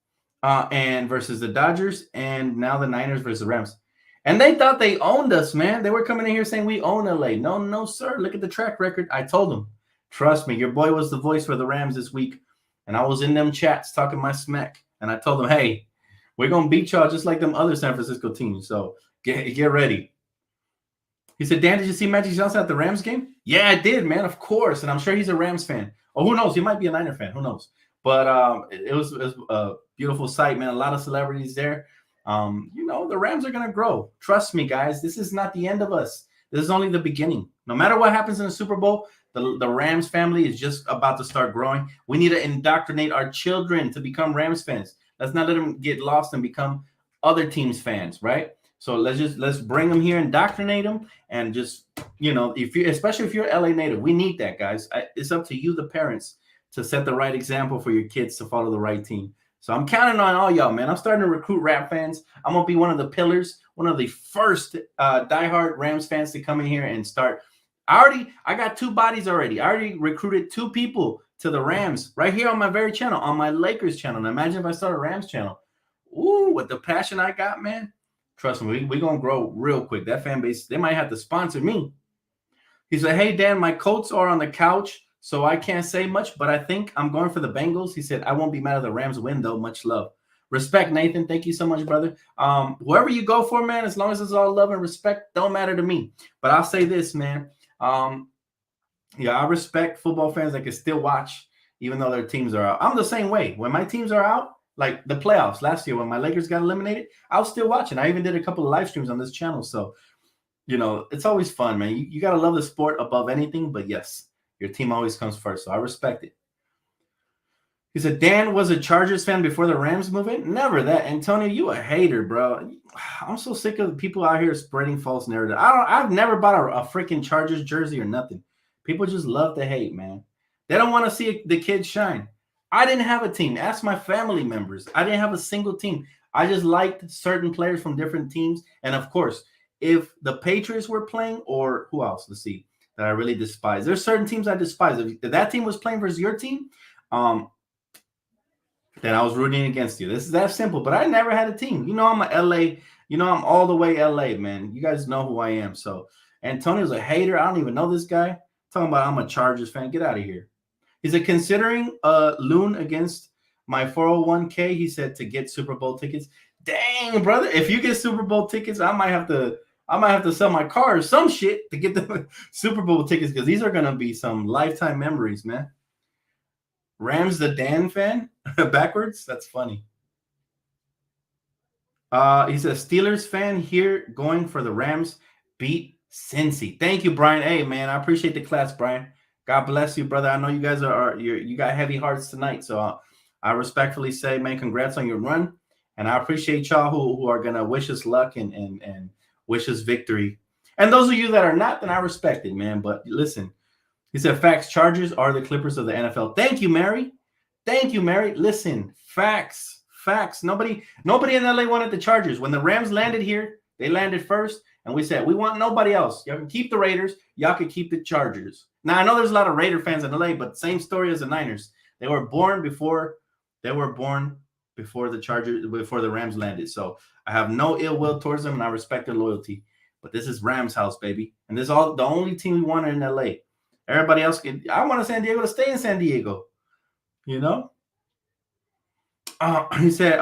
and versus the Dodgers, and now the Niners versus the Rams. And they thought they owned us, man. They were coming in here saying we own LA. No, no, sir. Look at the track record. I told them, trust me, your boy was the voice for the Rams this week. And I was in them chats talking my smack. And I told them, hey, we're going to beat y'all just like them other San Francisco teams. So get ready. He said, Dan, did you see Magic Johnson at the Rams game? Yeah, I did, man, of course. And I'm sure he's a Rams fan. Oh, who knows? He might be a Niner fan. Who knows? But it was a beautiful sight, man. A lot of celebrities there. The Rams are going to grow. Trust me, guys. This is not the end of us. This is only the beginning. No matter what happens in the Super Bowl, the Rams family is just about to start growing. We need to indoctrinate our children to become Rams fans. Let's not let them get lost and become other teams' fans, right? So let's bring them here, indoctrinate them, and just, especially if you're LA native, we need that, guys. It's up to you, the parents, to set the right example for your kids to follow the right team. So I'm counting on all y'all, man. I'm starting to recruit Rap fans. I'm going to be one of the pillars, one of the first diehard Rams fans to come in here and start. I got 2 bodies already. I already recruited 2 people to the Rams right here on my very channel, on my Lakers channel. Now imagine if I start a Rams channel. Ooh, with the passion I got, man. Trust me, we're going to grow real quick. That fan base, they might have to sponsor me. He said, hey, Dan, my Colts are on the couch, so I can't say much, but I think I'm going for the Bengals. He said, I won't be mad if the Rams win, though. Much love. Respect, Nathan. Thank you so much, brother. Whoever you go for, man, as long as it's all love and respect, don't matter to me. But I'll say this, man. I respect football fans that can still watch, even though their teams are out. I'm the same way. When my teams are out, like the playoffs last year when my Lakers got eliminated, I was still watching. I even did a couple of live streams on this channel. So, it's always fun, man. You got to love the sport above anything. But yes, your team always comes first. So I respect it. He said, Dan was a Chargers fan before the Rams move in. Never that. Antonio, you a hater, bro. I'm so sick of people out here spreading false narrative. I've never bought a freaking Chargers jersey or nothing. People just love to hate, man. They don't want to see the kids shine. I didn't have a team. Ask my family members. I didn't have a single team. I just liked certain players from different teams. And of course, if the Patriots were playing, or who else? Let's see, that I really despise. There's certain teams I despise. If that team was playing versus your team, then I was rooting against you. This is that simple. But I never had a team. I'm a LA. I'm all the way LA, man. You guys know who I am. So Antonio's a hater. I don't even know this guy. Talking about I'm a Chargers fan. Get out of here. He said, considering loon against my 401k, he said, to get Super Bowl tickets. Dang, brother. If you get Super Bowl tickets, I might have to sell my car or some shit to get the Super Bowl tickets, because these are going to be some lifetime memories, man. Rams the Dan fan? Backwards? That's funny. He's a Steelers fan here going for the Rams. Beat Cincy. Thank you, Brian. Hey, man, I appreciate the class, Brian. God bless you, brother. I know you guys you got heavy hearts tonight. So I respectfully say, man, congrats on your run. And I appreciate y'all who are going to wish us luck and wish us victory. And those of you that are not, then I respect it, man. But listen, he said, facts, Chargers are the Clippers of the NFL. Thank you, Mary. Thank you, Mary. Listen, facts. Nobody in LA wanted the Chargers. When the Rams landed here, they landed first. And we said, we want nobody else. Y'all can keep the Raiders. Y'all can keep the Chargers. Now, I know there's a lot of Raider fans in LA, but same story as the Niners. They were born before the Chargers, before the Rams landed. So I have no ill will towards them, and I respect their loyalty. But this is Rams house, baby. And this is the only team we wanted in LA. Everybody else I want San Diego to stay in San Diego. He said,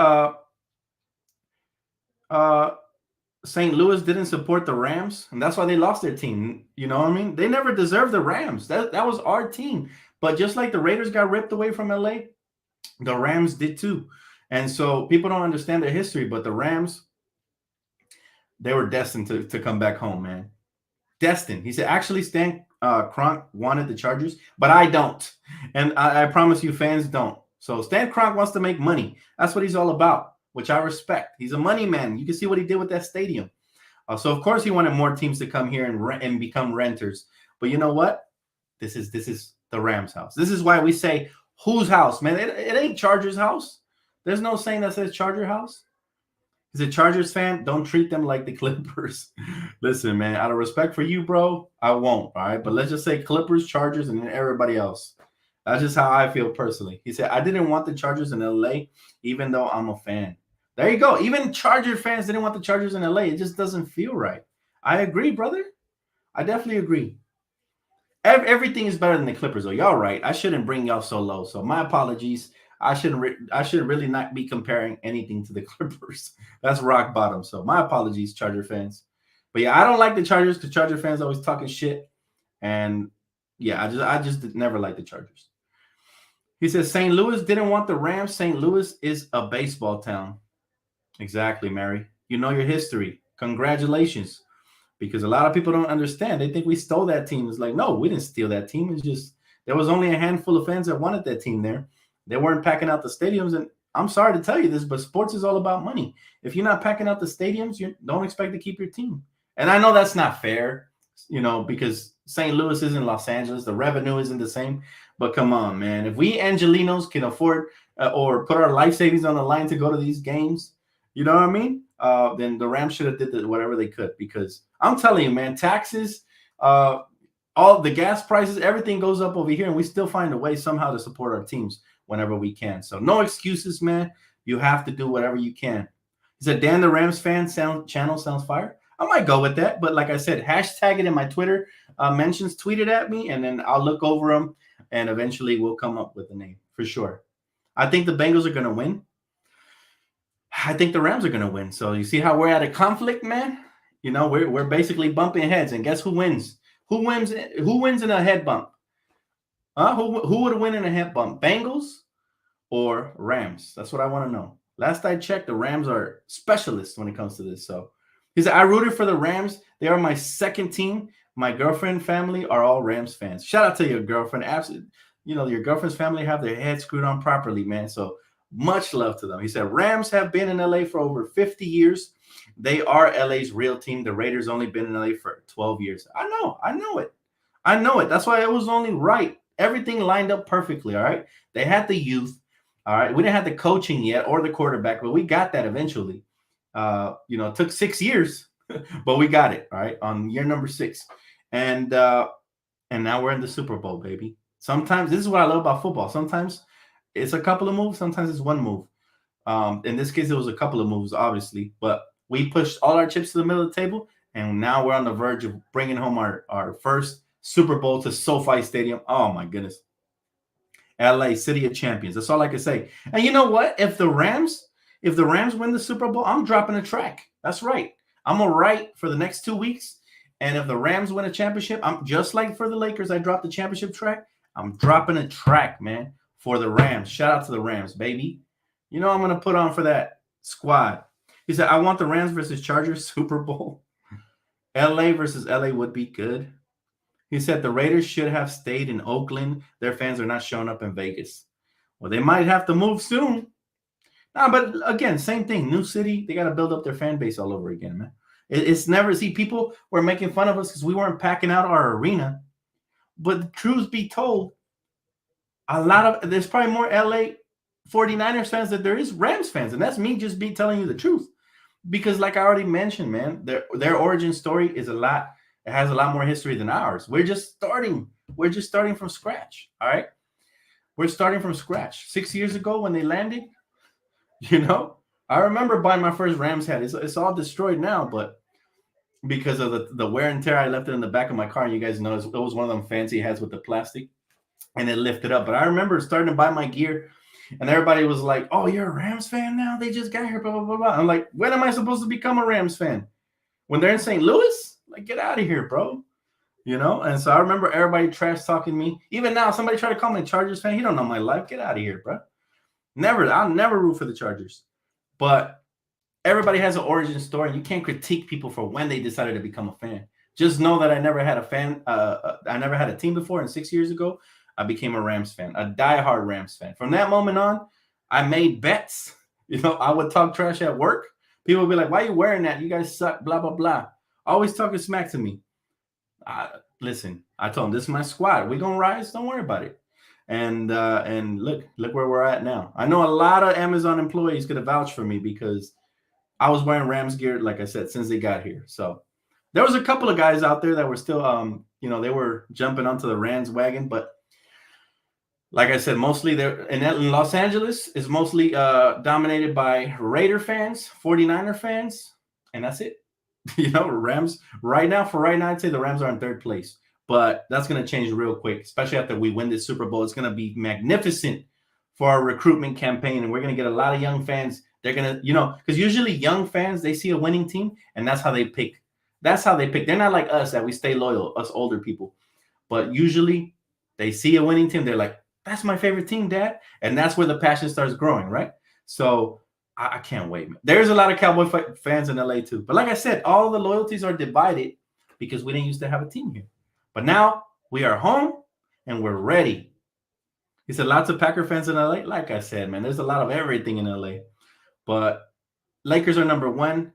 St. Louis didn't support the Rams, and that's why they lost their team. You know what I mean? They never deserved the Rams. That was our team. But just like the Raiders got ripped away from LA, the Rams did too. And so people don't understand their history, but the Rams, they were destined to come back home, man. Destined. He said, actually, Stan Kroenke wanted the Chargers, but I don't. And I promise you, fans don't. So Stan Kroenke wants to make money. That's what he's all about. which I respect. He's a money man. You can see what he did with that stadium. So of course he wanted more teams to come here and become renters. But you know what? This is the Rams' house. This is why we say whose house, man. It ain't Chargers' house. There's no saying that says Charger house. He's a Chargers fan. Don't treat them like the Clippers. Listen, man, out of respect for you, bro, I won't. All right. But let's just say Clippers, Chargers, and then everybody else. That's just how I feel personally. He said, I didn't want the Chargers in LA, even though I'm a fan. There you go. Even Charger fans didn't want the Chargers in LA. It just doesn't feel right. I agree, brother. I definitely agree. Everything is better than the Clippers, though. Y'all right. I shouldn't bring y'all so low. So my apologies. I should really not be comparing anything to the Clippers. That's rock bottom. So my apologies, Charger fans. But yeah, I don't like the Chargers because Charger fans always talking shit. And yeah, I just never liked the Chargers. He says St. Louis didn't want the Rams. St. Louis is a baseball town. Exactly, Mary. You know your history. Congratulations. Because a lot of people don't understand. They think we stole that team. It's like, no, we didn't steal that team. It's just there was only a handful of fans that wanted that team there. They weren't packing out the stadiums. And I'm sorry to tell you this, but sports is all about money. If you're not packing out the stadiums, you don't expect to keep your team. And I know that's not fair, because St. Louis isn't Los Angeles. The revenue isn't the same. But come on, man. If we Angelinos can afford or put our life savings on the line to go to these games, you know what I mean? Then the Rams should have did whatever they could, because I'm telling you, man, taxes, all the gas prices, everything goes up over here, and we still find a way somehow to support our teams whenever we can. So no excuses, man. You have to do whatever you can. He said, Dan, the Rams fan channel sounds fire. I might go with that, but like I said, hashtag it in my Twitter mentions, tweet it at me, and then I'll look over them, and eventually we'll come up with a name for sure. I think the Bengals are going to win. I think the Rams are going to win. So you see how we're at a conflict, man? We're basically bumping heads, and guess who wins? Who wins in a head bump? Who would win in a head bump? Bengals or Rams? That's what I want to know. Last I checked, the Rams are specialists when it comes to this. So he said, I rooted for the Rams. They are my second team. My girlfriend family are all Rams fans. Shout out to your girlfriend. Absolutely. Your girlfriend's family have their head screwed on properly, man. So much love to them. He said, Rams have been in LA for over 50 years. They are LA's real team. The Raiders only been in LA for 12 years. I know it. That's why it was only right. Everything lined up perfectly, all right? They had the youth, all right? We didn't have the coaching yet or the quarterback, but we got that eventually. It took 6 years, but we got it, all right, on year number 6. And now we're in the Super Bowl, baby. Sometimes, this is what I love about football. Sometimes it's a couple of moves. Sometimes it's one move. In this case, it was a couple of moves, obviously. But we pushed all our chips to the middle of the table, and now we're on the verge of bringing home our first Super Bowl to SoFi Stadium. Oh, my goodness. LA, City of Champions. That's all I can say. And you know what? If the Rams win the Super Bowl, I'm dropping a track. That's right. I'm going to write for the next 2 weeks. And if the Rams win a championship, I'm just like for the Lakers, I dropped the championship track. I'm dropping a track, man, for the Rams. Shout out to the Rams, baby. I'm going to put on for that squad. He said, I want the Rams versus Chargers Super Bowl. LA versus LA would be good. He said the Raiders should have stayed in Oakland. Their fans are not showing up in Vegas. Well, they might have to move soon. But again, same thing. New city, they got to build up their fan base all over again, man. It's never, people were making fun of us because we weren't packing out our arena. But the truth be told, there's probably more LA 49ers fans than there is Rams fans. And that's me just telling you the truth. Because like I already mentioned, man, their origin story is it has a lot more history than ours. We're just starting from scratch. All right. We're starting from scratch. 6 years ago when they landed, I remember buying my first Rams hat. It's all destroyed now, but because of the wear and tear, I left it in the back of my car. And you guys know it was one of them fancy hats with the plastic, and it lifted up. But I remember starting to buy my gear, and everybody was like, "Oh, you're a Rams fan now? They just got here, blah blah blah blah." I'm like, when am I supposed to become a Rams fan? When they're in St. Louis? Like, get out of here, bro. And so I remember everybody trash talking me. Even now, somebody tried to call me a Chargers fan. He don't know my life. Get out of here, bro. I'll never root for the Chargers. But everybody has an origin story, and you can't critique people for when they decided to become a fan. Just know that I never had a fan. I never had a team before, and 6 years ago, I became a Rams fan, a diehard Rams fan. From that moment on, I made bets. I would talk trash at work. People would be like, "Why are you wearing that? You guys suck." Blah blah blah. Always talking smack to me. Listen, I told them this is my squad. We gonna rise. Don't worry about it. And look where we're at now. I know a lot of Amazon employees could have vouched for me because I was wearing Rams gear, like I said, since they got here. So there was a couple of guys out there that were still, they were jumping onto the Rams wagon. But like I said, mostly they're in Los Angeles is mostly dominated by Raider fans, 49er fans, and that's it. Rams right now, I'd say the Rams are in third place. But that's going to change real quick, especially after we win this Super Bowl. It's going to be magnificent for our recruitment campaign, and we're going to get a lot of young fans. They're going to, because usually young fans, they see a winning team, and that's how they pick. They're not like us that we stay loyal, us older people. But usually they see a winning team. They're like, that's my favorite team, Dad. And that's where the passion starts growing, right? So I can't wait. There's a lot of Cowboy fans in LA too. But like I said, all the loyalties are divided because we didn't used to have a team here. But now we are home and we're ready. He said lots of Packer fans in LA. Like I said, man, there's a lot of everything in LA. But Lakers are number one,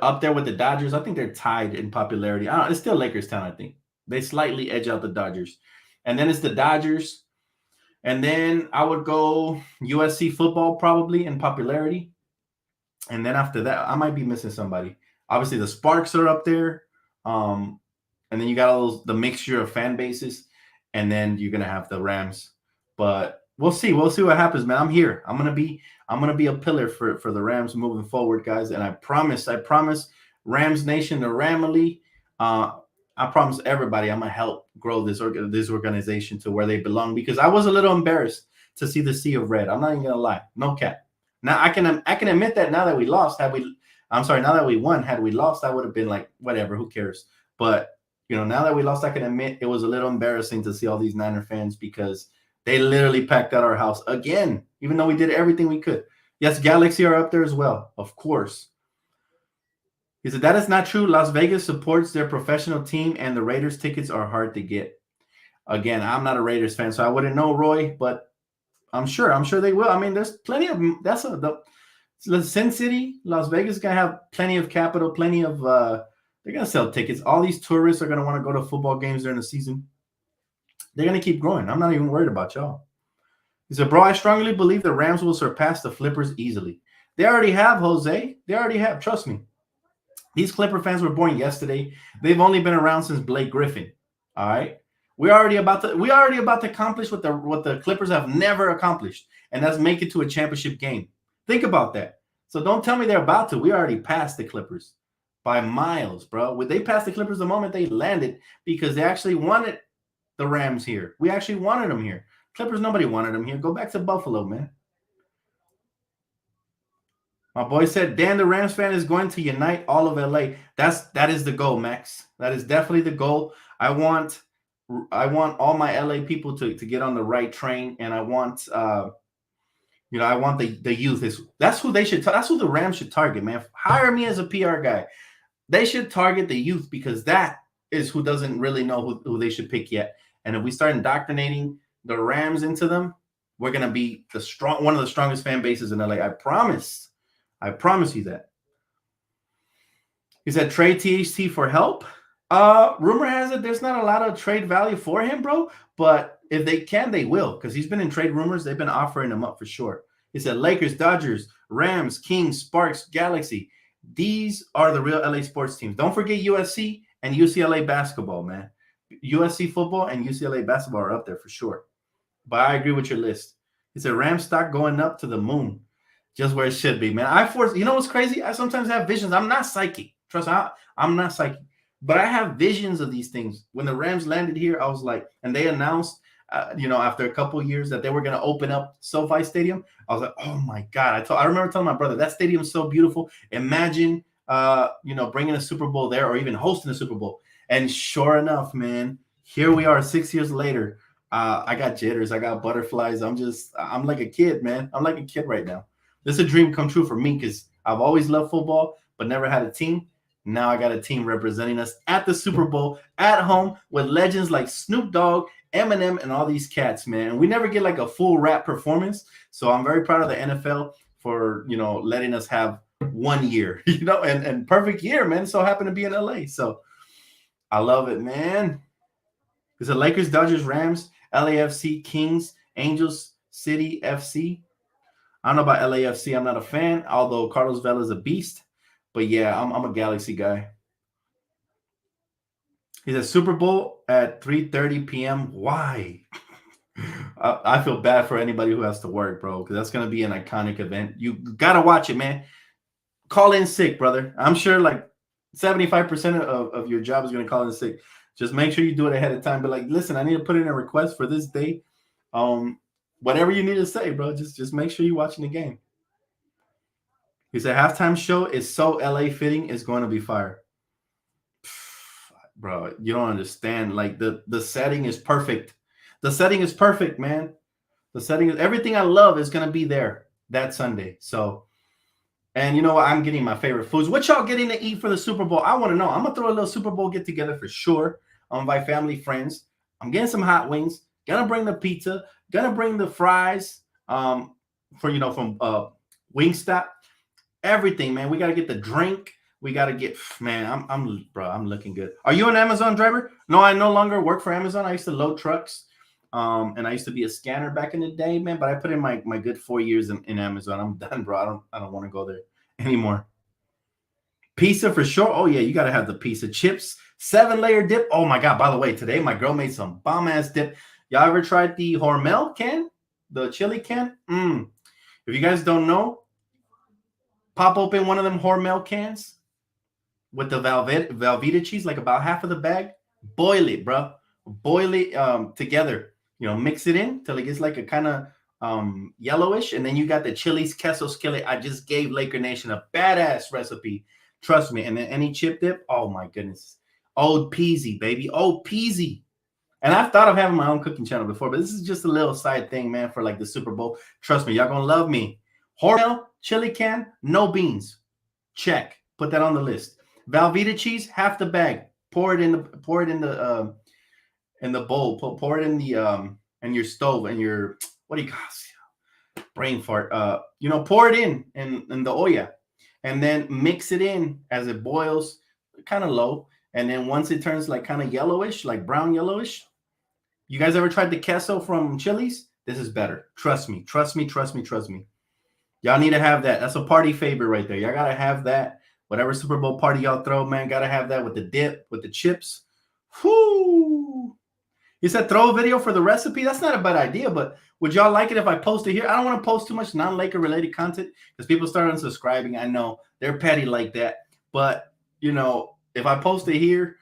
up there with the Dodgers. I think they're tied in popularity. It's still Lakers town, I think. They slightly edge out the Dodgers. And then it's the Dodgers. And then I would go USC football probably in popularity. And then after that, I might be missing somebody. Obviously, the Sparks are up there. And then you got all the mixture of fan bases, and then you're gonna have the Rams. But we'll see. We'll see what happens, man. I'm here. I'm gonna be a pillar for the Rams moving forward, guys. And I promise, Rams Nation, the Ramily. I promise everybody I'm gonna help grow this organization to where they belong, because I was a little embarrassed to see the sea of red. I'm not even gonna lie, no cap. Now I can admit that now that we lost, now that we won, had we lost, I would have been like, whatever, who cares? But now that we lost, I can admit it was a little embarrassing to see all these Niner fans because they literally packed out our house again, even though we did everything we could. Yes, Galaxy are up there as well, of course. He said, that is not true. Las Vegas supports their professional team, and the Raiders tickets are hard to get. Again, I'm not a Raiders fan, so I wouldn't know, Roy, but I'm sure they will. I mean, there's plenty of the Sin City, Las Vegas is going to have plenty of capital, plenty of they're going to sell tickets. All these tourists are going to want to go to football games during the season. They're going to keep growing. I'm not even worried about y'all. He said, bro, I strongly believe the Rams will surpass the Flippers easily. They already have, Jose. They already have. Trust me. These Clipper fans were born yesterday. They've only been around since Blake Griffin. All right. We're already about to accomplish what the Clippers have never accomplished, and that's make it to a championship game. Think about that. So don't tell me they're about to. We already passed the Clippers by miles, bro. They passed the Clippers the moment they landed because they actually wanted the Rams here. We actually wanted them here. Clippers, nobody wanted them here. Go back to Buffalo, man. My boy said, Dan, the Rams fan is going to unite all of LA. That is the goal, Max. That is definitely the goal. I want all my LA people to get on the right train, and I want I want the youth. That's who they should. That's who the Rams should target, man. Hire me as a PR guy. They should target the youth because that is who doesn't really know who they should pick yet. And if we start indoctrinating the Rams into them, we're gonna be one of the strongest fan bases in LA. I promise you that. He said trade THT for help. Rumor has it there's not a lot of trade value for him, bro. But if they can, they will, because he's been in trade rumors. They've been offering him up for sure. He said Lakers, Dodgers, Rams, Kings, Sparks, Galaxy. These are the real LA sports teams. Don't forget USC and UCLA basketball, man. USC football and UCLA basketball are up there for sure. But I agree with your list. He said Rams stock going up to the moon, just where it should be, man. You know what's crazy? I sometimes have visions. I'm not psychic. Trust me, I'm not psychic. But I have visions of these things. When the Rams landed here, I was like, and they announced, after a couple of years that they were going to open up SoFi Stadium. I was like, oh my God. I remember telling my brother, that stadium is so beautiful. Imagine, bringing a Super Bowl there or even hosting a Super Bowl. And sure enough, man, here we are 6 years later. I got jitters. I got butterflies. I'm like a kid, man. I'm like a kid right now. This is a dream come true for me because I've always loved football, but never had a team. Now I got a team representing us at the Super Bowl at home with legends like Snoop Dogg, Eminem, and all these cats, man. We never get like a full rap performance. So I'm very proud of the NFL for letting us have 1 year, and perfect year, man. So happened to be in LA. So I love it, man. It's a Lakers, Dodgers, Rams, LAFC, Kings, Angels, City FC. I don't know about LAFC. I'm not a fan, although Carlos Vela is a beast. But yeah, I'm a Galaxy guy. He's at Super Bowl at 3:30 p.m. Why? I feel bad for anybody who has to work, bro, because that's going to be an iconic event. You got to watch it, man. Call in sick, brother. I'm sure like 75% of your job is going to call in sick. Just make sure you do it ahead of time. But like, listen, I need to put in a request for this day. Whatever you need to say, bro, just make sure you're watching the game. He said halftime show is so LA fitting. It's going to be fire. Bro, you don't understand. Like the setting is perfect. The setting is perfect, man. The setting is everything I love is going to be there that Sunday. So, and you know what? I'm getting my favorite foods. What y'all getting to eat for the Super Bowl? I want to know. I'm going to throw a little Super Bowl get together for sure. I'm going to invite family, friends. I'm getting some hot wings. Gonna bring the pizza. Gonna bring the fries from Wingstop. Everything, man. We got to get the drink. We got to get, man, I'm looking good. Are you an Amazon driver? No, I no longer work for Amazon. I used to load trucks. And I used to be a scanner back in the day, man. But I put in my good 4 years in Amazon. I'm done, bro. I don't want to go there anymore. Pizza for sure. Oh yeah, you gotta have the pizza. Chips, 7-layer dip. Oh my god. By the way, today my girl made some bomb ass dip. Y'all ever tried the Hormel can, the chili can? If you guys don't know, pop open one of them Hormel cans with the Velveeta cheese, like about half of the bag. Boil it, bro. Boil it together. Mix it in till it gets like a kind of yellowish, and then you got the chili's queso skillet. I just gave Laker Nation a badass recipe. Trust me. And then any chip dip, oh my goodness. Old peasy, baby. Old peasy. And I've thought of having my own cooking channel before, but this is just a little side thing, man, for like the Super Bowl. Trust me, y'all gonna love me. Hormel chili can, no beans. Check. Put that on the list. Velveeta cheese, half the bag. Pour it in the bowl. Pour it in the in your stove and your what do you call it? Brain fart. Pour it in the olla, and then mix it in as it boils, kind of low. And then once it turns like kind of yellowish, like brown yellowish. You guys ever tried the queso from Chili's? This is better. Trust me. Trust me. Trust me. Trust me. Y'all need to have that. That's a party favorite right there. Y'all gotta have that. Whatever Super Bowl party y'all throw, man, gotta have that with the dip, with the chips. Whoo! He said throw a video for the recipe. That's not a bad idea, but would y'all like it if I post it here? I don't want to post too much non-Laker related content because people start unsubscribing. I know they're petty like that, but if I post it here,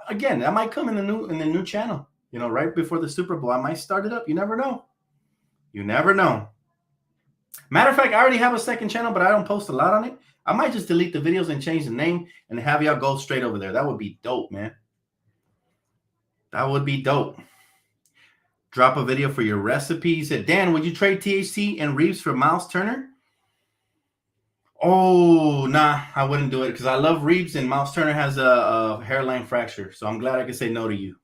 again, that might come in the new channel. Right before the Super Bowl, I might start it up. You never know. You never know. Matter of fact, I already have a second channel, but I don't post a lot on it. I might just delete the videos and change the name and have y'all go straight over there. That would be dope, man. That would be dope. Drop a video for your recipe. He said, Dan, would you trade THC and Reeves for Miles Turner? Oh, nah, I wouldn't do it because I love Reeves and Miles Turner has a hairline fracture. So I'm glad I could say no to you.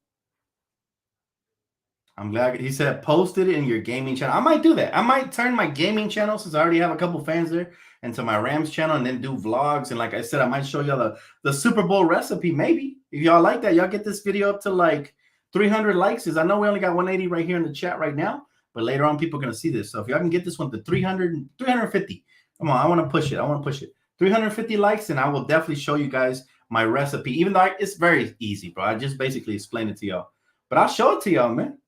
I'm glad he said post it in your gaming channel. I might do that. I might turn my gaming channel, since I already have a couple fans there, into my Rams channel and then do vlogs. And like I said, I might show y'all the Super Bowl recipe. Maybe if y'all like that, y'all get this video up to like 300 likes. Because I know we only got 180 right here in the chat right now, but later on people are going to see this. So if y'all can get this one to 350, come on, I want to push it. 350 likes, and I will definitely show you guys my recipe. Even though it's very easy, bro. I just basically explained it to y'all, but I'll show it to y'all, man.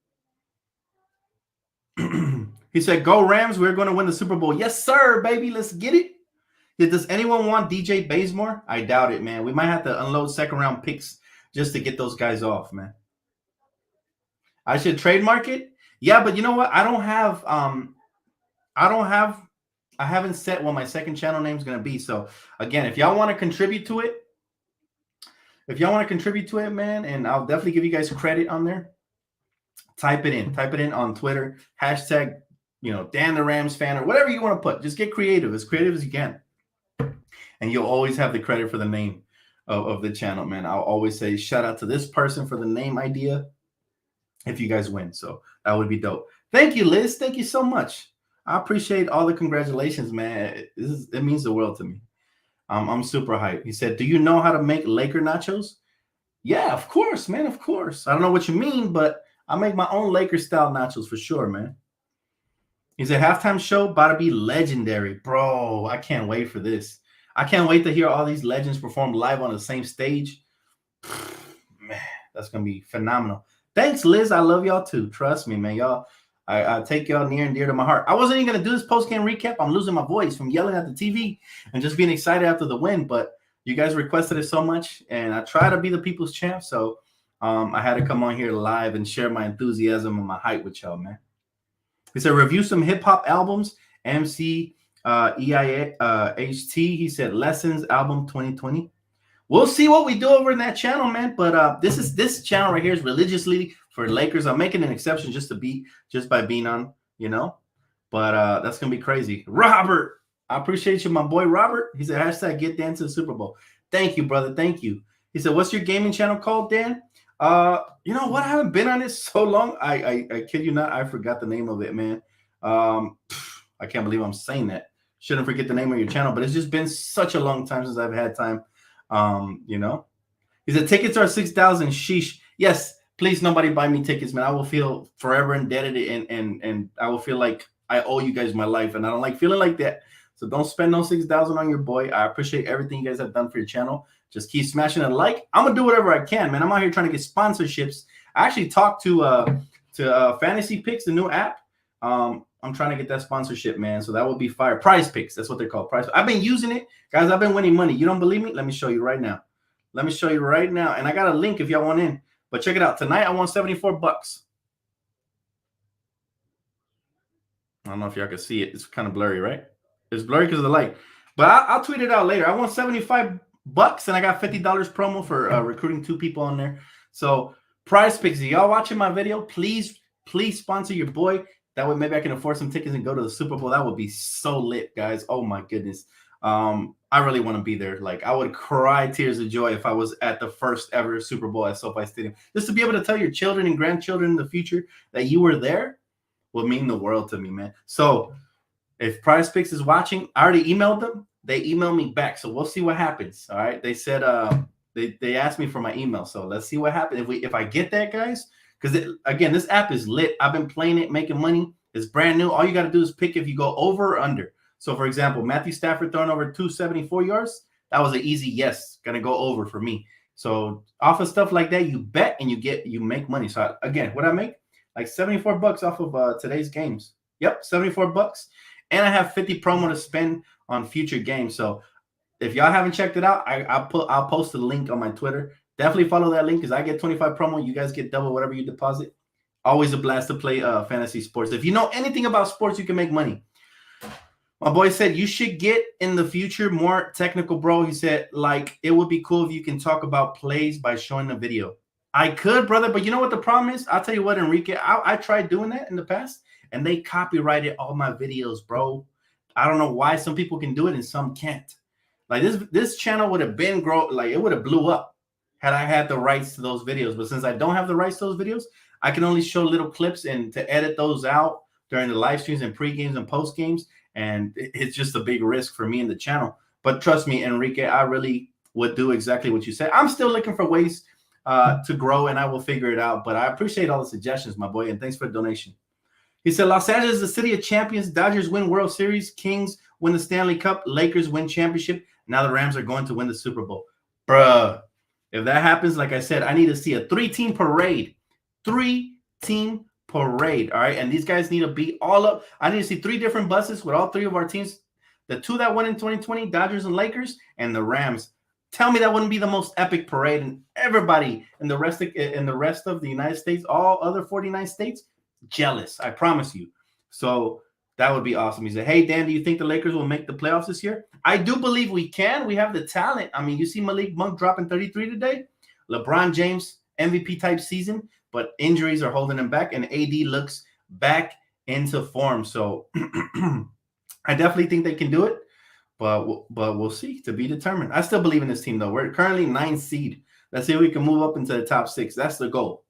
He said, go Rams, we're going to win the Super Bowl. Yes, sir, baby. Let's get it. Does anyone want DJ Bazemore? I doubt it, man. We might have to unload second-round picks just to get those guys off, man. I should trademark it? Yeah, but you know what? I haven't set what my second channel name is going to be. So, again, if y'all want to contribute to it, man, and I'll definitely give you guys credit on there. Type it in on Twitter, hashtag, Dan the Rams fan, or whatever you want to put. Just get creative as you can. And you'll always have the credit for the name of the channel, man. I'll always say shout out to this person for the name idea if you guys win. So that would be dope. Thank you, Liz. Thank you so much. I appreciate all the congratulations, man. It means the world to me. I'm super hyped. He said, "Do you know how to make Laker nachos?" Yeah, of course, man. Of course. I don't know what you mean, but I make my own Laker style nachos for sure, man. He said, "Halftime show about to be legendary, bro. I can't wait for this. I can't wait to hear all these legends perform live on the same stage. Man, that's gonna be phenomenal." Thanks, Liz. I love y'all too. Trust me, man. Y'all, I take y'all near and dear to my heart. I wasn't even gonna do this post game recap. I'm losing my voice from yelling at the TV and just being excited after the win. But you guys requested it so much, and I try to be the people's champ. So I had to come on here live and share my enthusiasm and my hype with y'all, man. He said, "Review some hip hop albums. MC EIHT." He said, "Lessons album 2020." We'll see what we do over in that channel, man. But this channel right here is religiously for Lakers. I'm making an exception just by being on, you know. But that's gonna be crazy. Robert, I appreciate you, my boy Robert. He said, hashtag get Dan to the Super Bowl. Thank you, brother. Thank you. He said, "What's your gaming channel called, Dan?" You know what? I haven't been on it so long. I kid you not, I forgot the name of it, man. I can't believe I'm saying that. Shouldn't forget the name of your channel, but it's just been such a long time since I've had time. You know, he said, "Tickets are 6,000. Sheesh." Yes, please, nobody buy me tickets, man. I will feel forever indebted, and I will feel like I owe you guys my life, and I don't like feeling like that. So don't spend no 6,000 on your boy. I appreciate everything you guys have done for your channel. Just keep smashing a like. I'm gonna do whatever I can, man. I'm out here trying to get sponsorships. I actually talked to Fantasy Picks, the new app. I'm trying to get that sponsorship, man. So that would be fire. Prize Picks. That's what they're called. Prize. I've been using it, guys. I've been winning money. You don't believe me? Let me show you right now. Let me show you right now. And I got a link if y'all want in. But check it out. Tonight I won $74. I don't know if y'all can see it. It's kind of blurry, right? It's blurry because of the light. But I'll tweet it out later. I won $75 and I got $50 promo for recruiting 2 people on there. So Prize Picks, y'all watching my video, please sponsor your boy. That way maybe I can afford some tickets and go to the Super Bowl. That would be so lit, guys. Oh my goodness. I really want to be there. Like, I would cry tears of joy if I was at the first ever Super Bowl at SoFi Stadium. Just to be able to tell your children and grandchildren in the future that you were there will mean the world to me, man. So if Prize Picks is watching, I already emailed them. They emailed me back. So we'll see what happens. All right. They said they asked me for my email. So let's see what happens. If I get that, guys. Because, again, this app is lit. I've been playing it, making money. It's brand new. All you got to do is pick if you go over or under. So, for example, Matthew Stafford throwing over 274 yards. That was an easy yes. Going to go over for me. So, off of stuff like that, you bet and you make money. So, again, what I make? Like $74 off of today's games. Yep, $74. And I have 50 promo to spend on future games. So, if y'all haven't checked it out, I'll post a link on my Twitter. Definitely follow that link because I get 25 promo. You guys get double whatever you deposit. Always a blast to play fantasy sports. If you know anything about sports, you can make money. My boy said you should get in the future more technical, bro. He said, like, it would be cool if you can talk about plays by showing the video. I could, brother, but you know what the problem is? I'll tell you what, Enrique, I tried doing that in the past, and they copyrighted all my videos, bro. I don't know why some people can do it and some can't. Like, this channel would have been it would have blew up had I had the rights to those videos. But since I don't have the rights to those videos, I can only show little clips and to edit those out during the live streams and pre-games and post-games. And it's just a big risk for me and the channel. But trust me, Enrique, I really would do exactly what you said. I'm still looking for ways to grow, and I will figure it out. But I appreciate all the suggestions, my boy, and thanks for the donation. He said, Los Angeles is the city of champions. Dodgers win World Series. Kings win the Stanley Cup. Lakers win championship. Now the Rams are going to win the Super Bowl. Bruh. If that happens, like I said, I need to see a 3-team parade. 3-team parade, all right? And these guys need to beat all up. I need to see 3 different buses with all 3 of our teams. The 2 that won in 2020, Dodgers and Lakers, and the Rams. Tell me that wouldn't be the most epic parade. And everybody in the rest of the United States, all other 49 states, jealous. I promise you. So that would be awesome. He said, hey, Dan, do you think the Lakers will make the playoffs this year? I do believe we can. We have the talent. I mean, you see Malik Monk dropping 33 today. LeBron James, MVP-type season, but injuries are holding him back, and AD looks back into form. So I definitely think they can do it, but we'll see. To be determined. I still believe in this team, though. We're currently 9th seed. Let's see if we can move up into the top 6. That's the goal.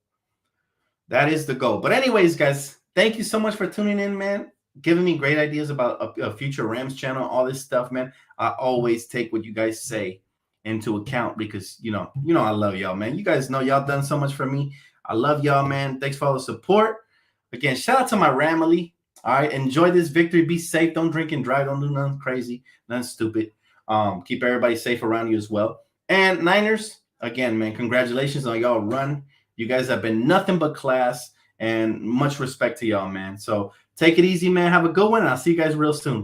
That is the goal. But anyways, guys, thank you so much for tuning in, man. giving me great ideas about a future Rams channel, all this stuff, man. I always take what you guys say into account because I love y'all, man. You guys know y'all done so much for me. I love y'all, man. Thanks for all the support. Again, shout out to my Ramily. All right, enjoy this victory. Be safe. Don't drink and drive. Don't do nothing crazy, nothing stupid. Keep everybody safe around you as well. And Niners, again, man, congratulations on y'all run. You guys have been nothing but class, and much respect to y'all, man. So take it easy, man. Have a good one, and I'll see you guys real soon.